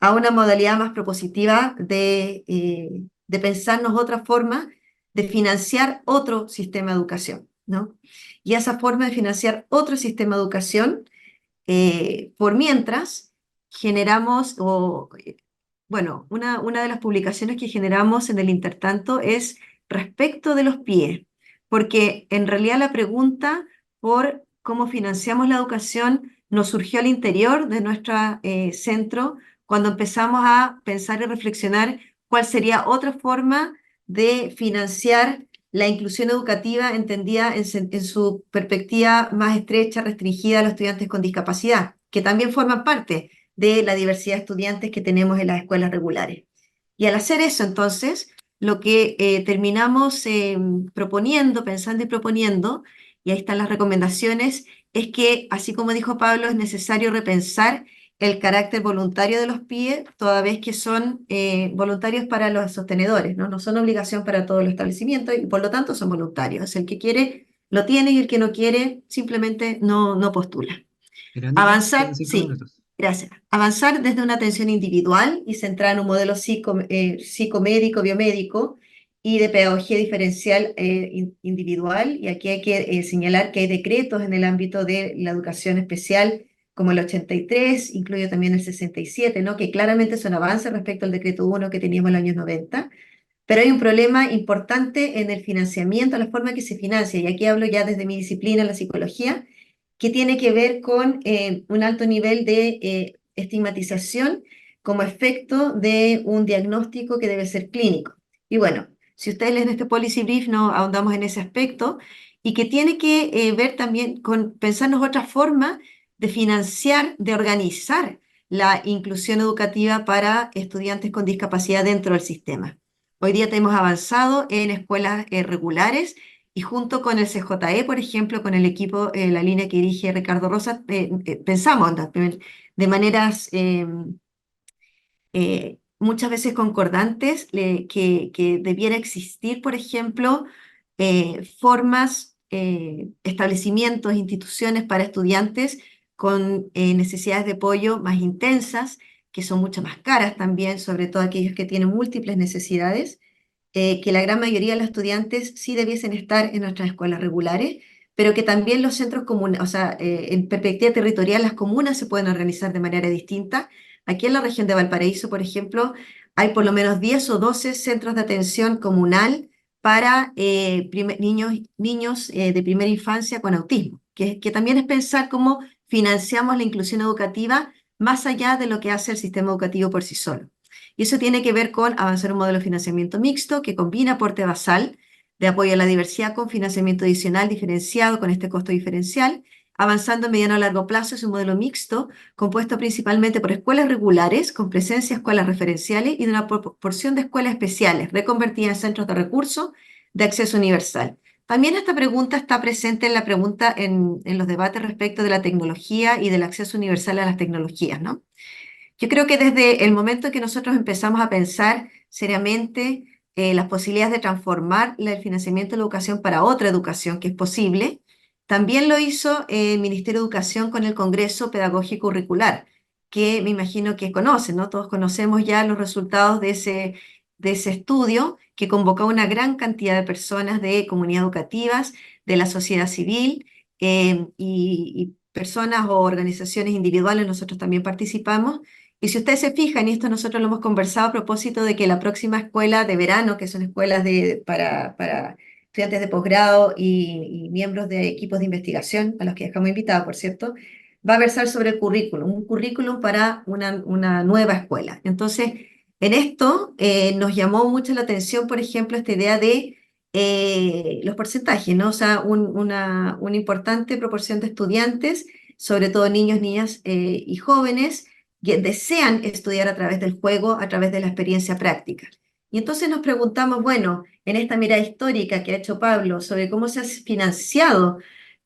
a una modalidad más propositiva de pensarnos otra forma de financiar otro sistema de educación, ¿no? Y esa forma de financiar otro sistema de educación, por mientras, generamos, bueno, una de las publicaciones que generamos en el intertanto es respecto de los PIE, porque en realidad la pregunta por cómo financiamos la educación nos surgió al interior de nuestro centro cuando empezamos a pensar y reflexionar cuál sería otra forma de financiar la inclusión educativa entendida en su perspectiva más estrecha, restringida a los estudiantes con discapacidad, que también forman parte de la diversidad de estudiantes que tenemos en las escuelas regulares. Y al hacer eso, entonces, lo que terminamos proponiendo, pensando y proponiendo, y ahí están las recomendaciones, es que, así como dijo Pablo, es necesario repensar el carácter voluntario de los PIE, toda vez que son voluntarios para los sostenedores, ¿no? No son obligación para todos los establecimientos y por lo tanto son voluntarios. El que quiere lo tiene y el que no quiere simplemente no postula. Verónica, quedan Avanzar, 5 minutos. gracias. Avanzar desde una atención individual y centrada en un modelo psicomédico, biomédico y de pedagogía diferencial individual. Y aquí hay que señalar que hay decretos en el ámbito de la educación especial como el 83, incluyo también el 67, ¿no? Que claramente son avances respecto al decreto 1 que teníamos en los años 90, pero hay un problema importante en el financiamiento, la forma que se financia, y aquí hablo ya desde mi disciplina, la psicología, que tiene que ver con un alto nivel de estigmatización como efecto de un diagnóstico que debe ser clínico. Y bueno, si ustedes leen este policy brief, no ahondamos en ese aspecto, y que tiene que ver también con pensarnos otra forma de financiar, de organizar la inclusión educativa para estudiantes con discapacidad dentro del sistema. Hoy día hemos avanzado en escuelas regulares y junto con el CJE, por ejemplo, con el equipo, la línea que dirige Ricardo Rosa, pensamos de maneras muchas veces concordantes que debiera existir, por ejemplo, formas, establecimientos, instituciones para estudiantes con necesidades de apoyo más intensas, que son mucho más caras también, sobre todo aquellos que tienen múltiples necesidades, que la gran mayoría de los estudiantes sí debiesen estar en nuestras escuelas regulares, pero que también los centros comunes, o sea, en perspectiva territorial, las comunas se pueden organizar de manera distinta. Aquí en la región de Valparaíso, por ejemplo, hay por lo menos 10 o 12 centros de atención comunal para niños de primera infancia con autismo, que también es pensar cómo financiamos la inclusión educativa más allá de lo que hace el sistema educativo por sí solo. Y eso tiene que ver con avanzar un modelo de financiamiento mixto que combina aporte basal de apoyo a la diversidad con financiamiento adicional diferenciado con este costo diferencial. Avanzando a mediano a largo plazo es un modelo mixto compuesto principalmente por escuelas regulares con presencia de escuelas referenciales y de una porción de escuelas especiales reconvertidas en centros de recursos de acceso universal. También esta pregunta está presente en la pregunta en los debates respecto de la tecnología y del acceso universal a las tecnologías, ¿no? Yo creo que desde el momento en que nosotros empezamos a pensar seriamente las posibilidades de transformar el financiamiento de la educación para otra educación que es posible, también lo hizo el Ministerio de Educación con el Congreso Pedagógico Curricular, que me imagino que conocen, ¿no? Todos conocemos ya los resultados de ese estudio que convocó a una gran cantidad de personas de comunidades educativas, de la sociedad civil y personas o organizaciones individuales, nosotros también participamos. Y si ustedes se fijan, y esto nosotros lo hemos conversado a propósito de que la próxima escuela de verano, que son escuelas para estudiantes de posgrado y miembros de equipos de investigación, a los que dejamos invitados, por cierto, va a versar sobre el currículum, un currículum para una nueva escuela. Entonces, en esto nos llamó mucho la atención, por ejemplo, esta idea de los porcentajes, ¿no? O sea, una importante proporción de estudiantes, sobre todo niños, niñas y jóvenes, que desean estudiar a través del juego, a través de la experiencia práctica. Y entonces nos preguntamos, bueno, en esta mirada histórica que ha hecho Pablo sobre cómo se ha financiado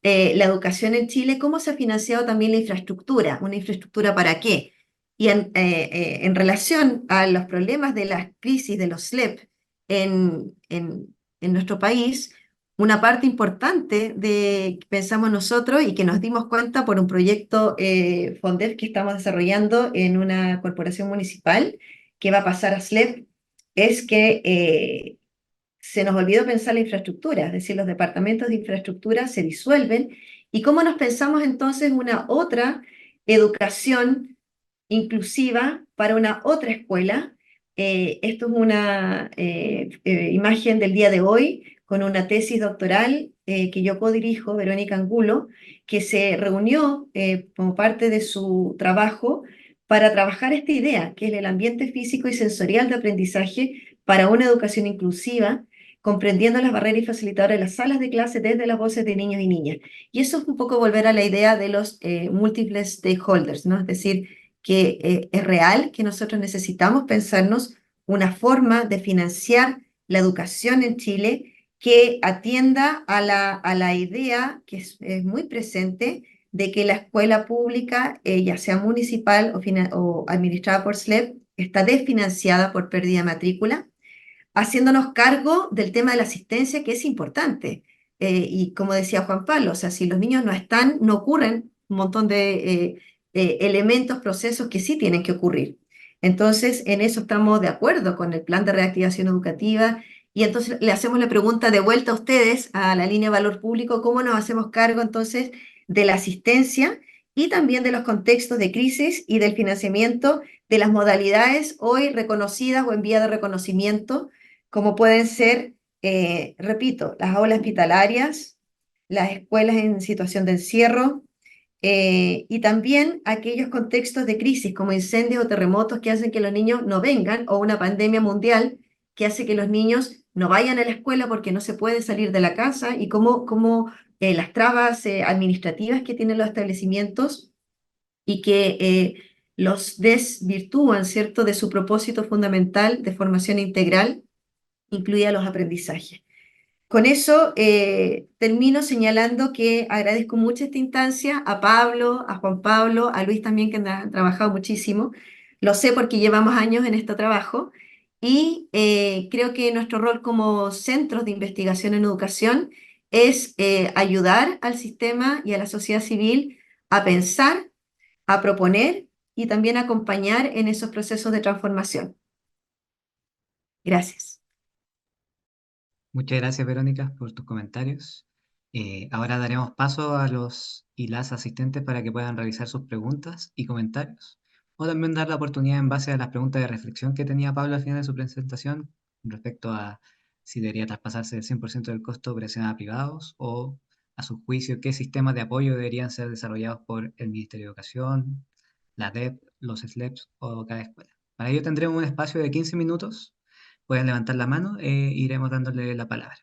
la educación en Chile, cómo se ha financiado también la infraestructura, una infraestructura para qué. Y en relación a los problemas de las crisis de los SLEP en nuestro país, una parte importante de pensamos nosotros y que nos dimos cuenta por un proyecto FONDEF que estamos desarrollando en una corporación municipal que va a pasar a SLEP, es que se nos olvidó pensar la infraestructura, es decir, los departamentos de infraestructura se disuelven y cómo nos pensamos entonces una otra educación inclusiva para una otra escuela. Esto es una imagen del día de hoy con una tesis doctoral que yo codirijo, Verónica Angulo, que se reunió como parte de su trabajo para trabajar esta idea, que es el ambiente físico y sensorial de aprendizaje para una educación inclusiva, comprendiendo las barreras y facilitadoras de las salas de clase desde las voces de niños y niñas. Y eso es un poco volver a la idea de los múltiples stakeholders, ¿no? Es decir, que es real que nosotros necesitamos pensarnos una forma de financiar la educación en Chile que atienda a la idea que es muy presente de que la escuela pública, ya sea municipal o administrada por SLEP, está desfinanciada por pérdida de matrícula, haciéndonos cargo del tema de la asistencia, que es importante. Y como decía Juan Pablo, o sea, si los niños no están, no ocurren un montón de elementos, procesos que sí tienen que ocurrir. Entonces, en eso estamos de acuerdo con el plan de reactivación educativa. Y entonces le hacemos la pregunta de vuelta a ustedes, a la línea de valor público, ¿cómo nos hacemos cargo entonces de la asistencia y también de los contextos de crisis y del financiamiento de las modalidades hoy reconocidas o en vía de reconocimiento, como pueden ser, repito, las aulas hospitalarias, las escuelas en situación de encierro, y también aquellos contextos de crisis como incendios o terremotos que hacen que los niños no vengan, o una pandemia mundial que hace que los niños no vayan a la escuela porque no se puede salir de la casa, y cómo las trabas administrativas que tienen los establecimientos y que los desvirtúan, ¿cierto?, de su propósito fundamental de formación integral, incluida los aprendizajes. Con eso termino señalando que agradezco mucho esta instancia a Pablo, a Juan Pablo, a Luis también, que han trabajado muchísimo. Lo sé porque llevamos años en este trabajo, y creo que nuestro rol como centros de investigación en educación es ayudar al sistema y a la sociedad civil a pensar, a proponer y también acompañar en esos procesos de transformación. Gracias. Muchas gracias, Verónica, por tus comentarios. Ahora daremos paso a los y las asistentes para que puedan realizar sus preguntas y comentarios, o también dar la oportunidad en base a las preguntas de reflexión que tenía Pablo al final de su presentación respecto a si debería traspasarse el 100% del costo operacional a privados, o a su juicio qué sistemas de apoyo deberían ser desarrollados por el Ministerio de Educación, la DEP, los SLEPs o cada escuela. Para ello tendremos un espacio de 15 minutos. Pueden levantar la mano e iremos dándole la palabra.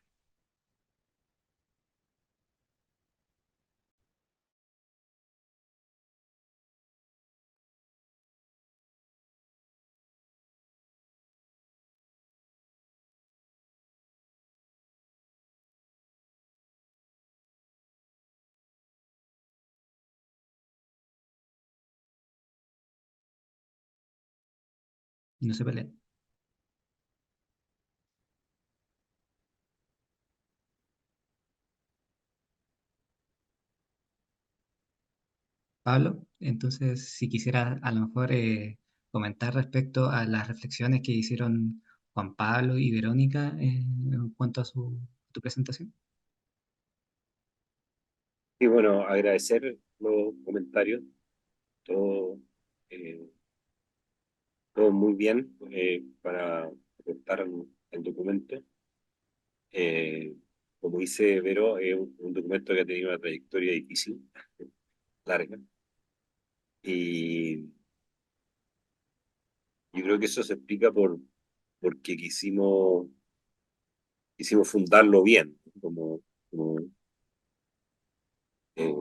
No se peleen. Pablo, entonces si quisiera a lo mejor comentar respecto a las reflexiones que hicieron Juan Pablo y Verónica en cuanto a tu presentación. Y bueno, agradecer los comentarios, todo, eh, todo muy bien para aportar el documento. Como dice Vero, es un documento que ha tenido una trayectoria difícil, larga, y yo creo que eso se explica porque quisimos fundarlo bien, como eh,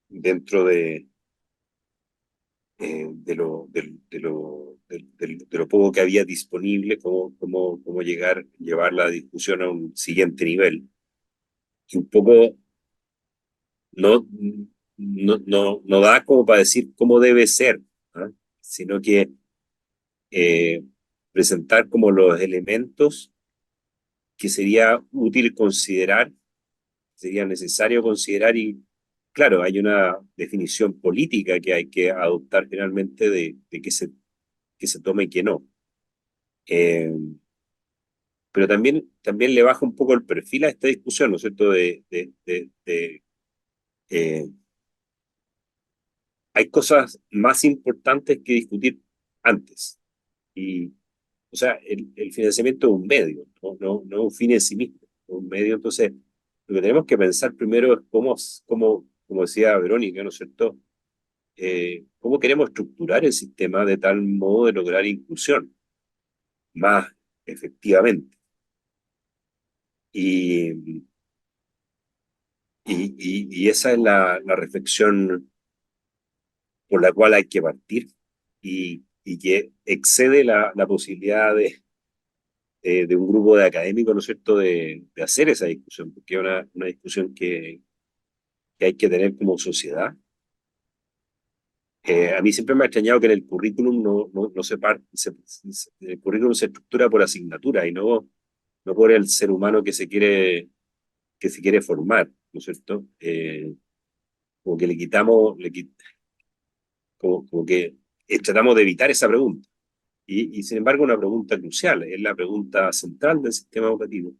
dentro de lo poco que había disponible, cómo llevar la discusión a un siguiente nivel. Y un poco no, no da como para decir cómo debe ser, ¿ah? Sino que eh, presentar como los elementos que sería útil considerar, sería necesario considerar. Y claro, hay una definición política que hay que adoptar finalmente de que se tome y que no. Eh, pero también le baja un poco el perfil a esta discusión, ¿no es cierto? Eh, Hay cosas más importantes que discutir antes. Y, o sea, el financiamiento es un medio, no un fin en sí mismo, es un medio. Entonces, lo que tenemos que pensar primero es como decía Verónica, ¿no es cierto? ¿Cómo queremos estructurar el sistema de tal modo de lograr inclusión más efectivamente? Y, y esa es la reflexión por la cual hay que partir, y que excede la posibilidad de un grupo de académicos, ¿no es cierto?, de hacer esa discusión, porque es una discusión que hay que tener como sociedad. A mí siempre me ha extrañado que en el currículum no el currículum se estructura por asignatura y no por el ser humano que se quiere formar, ¿no es cierto? Como que como que tratamos de evitar esa pregunta. Y sin embargo, una pregunta crucial, es la pregunta central del sistema educativo.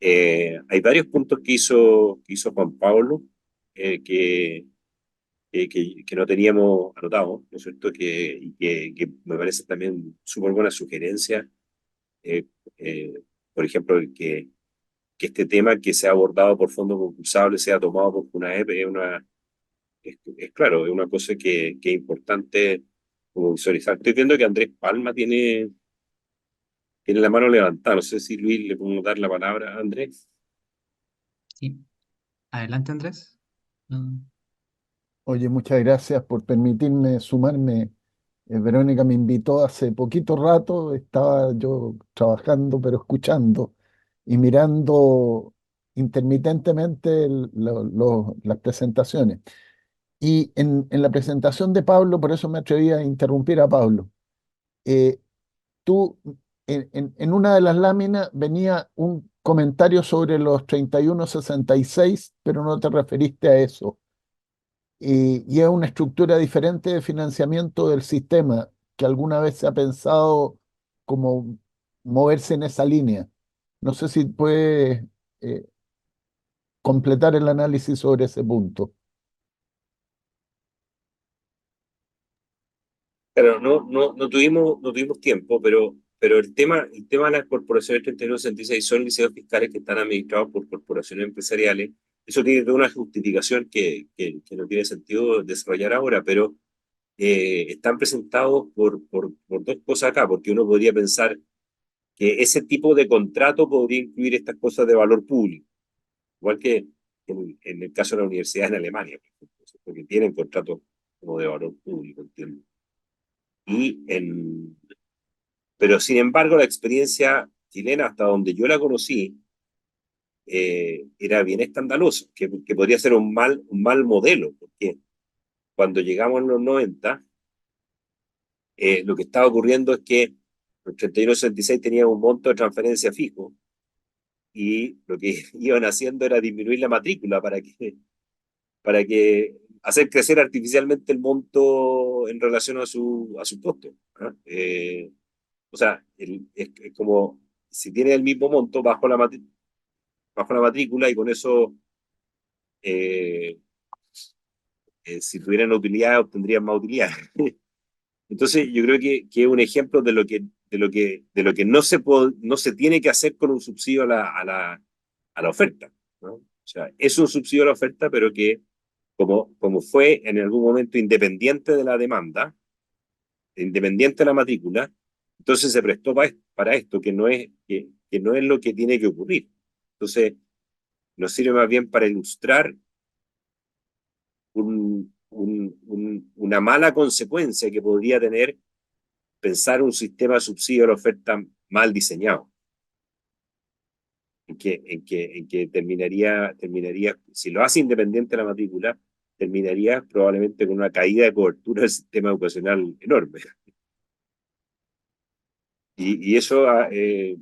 Hay varios puntos que hizo Juan Pablo, que que no teníamos anotado, ¿no es cierto? Que me parece también súper buena sugerencia. Eh, eh, por ejemplo, que este tema que se ha abordado por fondos concursables sea tomado por FUNAEP es claro, es una cosa que es importante como visualizar. Estoy viendo que Andrés Palma tiene la mano levantada. No sé si Luis le podemos dar la palabra a Andrés. Sí. Adelante, Andrés. No. Oye, muchas gracias por permitirme sumarme. Verónica me invitó hace poquito rato, estaba yo trabajando, pero escuchando y mirando intermitentemente las presentaciones. Y en la presentación de Pablo, por eso me atreví a interrumpir a Pablo, eh, tú, en una de las láminas venía un comentario sobre los 3166, pero no te referiste a eso. Y es una estructura diferente de financiamiento del sistema que alguna vez se ha pensado como moverse en esa línea. No sé si puedes eh, completar el análisis sobre ese punto. Claro, no tuvimos tiempo, pero el tema de las corporaciones 3166 son liceos fiscales que están administrados por corporaciones empresariales. Eso tiene toda una justificación que no tiene sentido desarrollar ahora, pero están presentados por dos cosas acá, porque uno podría pensar que ese tipo de contrato podría incluir estas cosas de valor público, igual que en el caso de la universidad en Alemania, por ejemplo, porque tienen contratos como de valor público, entiendo. Pero sin embargo, la experiencia chilena, hasta donde yo la conocí, era bien escandalosa, que podría ser un mal modelo, porque cuando llegamos en los 90, lo que estaba ocurriendo es que los 3166 tenían un monto de transferencia fijo y lo que iban haciendo era disminuir la matrícula para que hacer crecer artificialmente el monto en relación a su costo. ¿Ah? O sea, es como si tiene el mismo monto bajo la matrícula y con eso, eh, si tuvieran utilidad, obtendrían más utilidad. Entonces, yo creo que es un ejemplo de lo que no se tiene que hacer con un subsidio a la oferta, ¿no? O sea, es un subsidio a la oferta, pero que como fue en algún momento independiente de la demanda, independiente de la matrícula, entonces se prestó para esto, que no es lo que tiene que ocurrir. Entonces, nos sirve más bien para ilustrar una mala consecuencia que podría tener pensar un sistema de subsidio a la oferta mal diseñado, en que terminaría, si lo hace independiente de la matrícula, terminaría probablemente con una caída de cobertura del sistema educacional enorme. Y eso es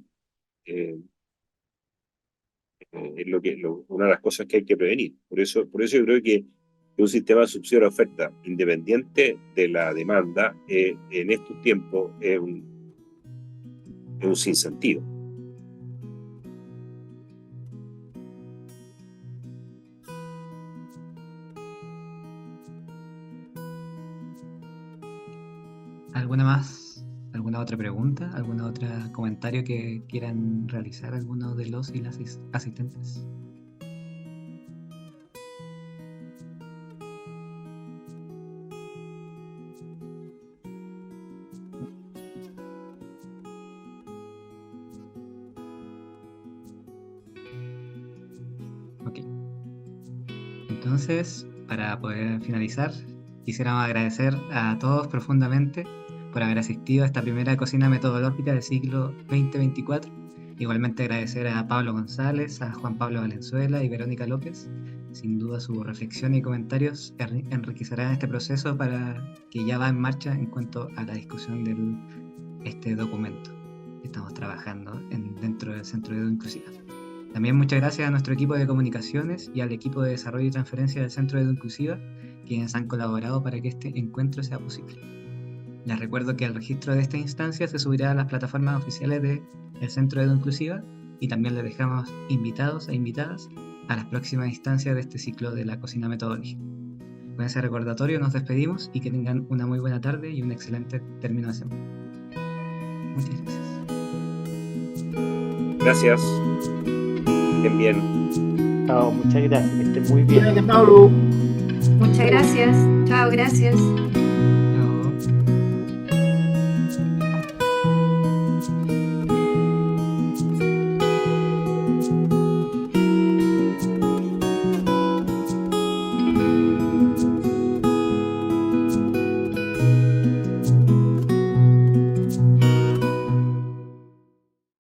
una de las cosas que hay que prevenir. Por eso yo creo que un sistema de subsidio a la oferta independiente de la demanda en estos tiempos es un sinsentido. ¿Alguna otra pregunta? ¿Algún otro comentario que quieran realizar alguno de los y las asistentes? Ok. Entonces, para poder finalizar, quisiéramos agradecer a todos profundamente por haber asistido a esta primera cocina metodológica del ciclo 2024. Igualmente agradecer a Pablo González, a Juan Pablo Valenzuela y Verónica López. Sin duda su reflexión y comentarios enriquecerán este proceso para que ya va en marcha en cuanto a la discusión de este documento que estamos trabajando dentro del Centro de Edu Inclusiva. También muchas gracias a nuestro equipo de comunicaciones y al equipo de desarrollo y transferencia del Centro de Edu Inclusiva, quienes han colaborado para que este encuentro sea posible. Les recuerdo que el registro de esta instancia se subirá a las plataformas oficiales del Centro de Edu Inclusiva y también les dejamos invitados e invitadas a las próximas instancias de este ciclo de la cocina metodológica. Con ese recordatorio nos despedimos y que tengan una muy buena tarde y un excelente término de semana. Muchas gracias. Gracias. Estén bien. Chao, muchas gracias, que estén muy bien. Cuídate, Pablo. Muchas gracias. Chao, gracias.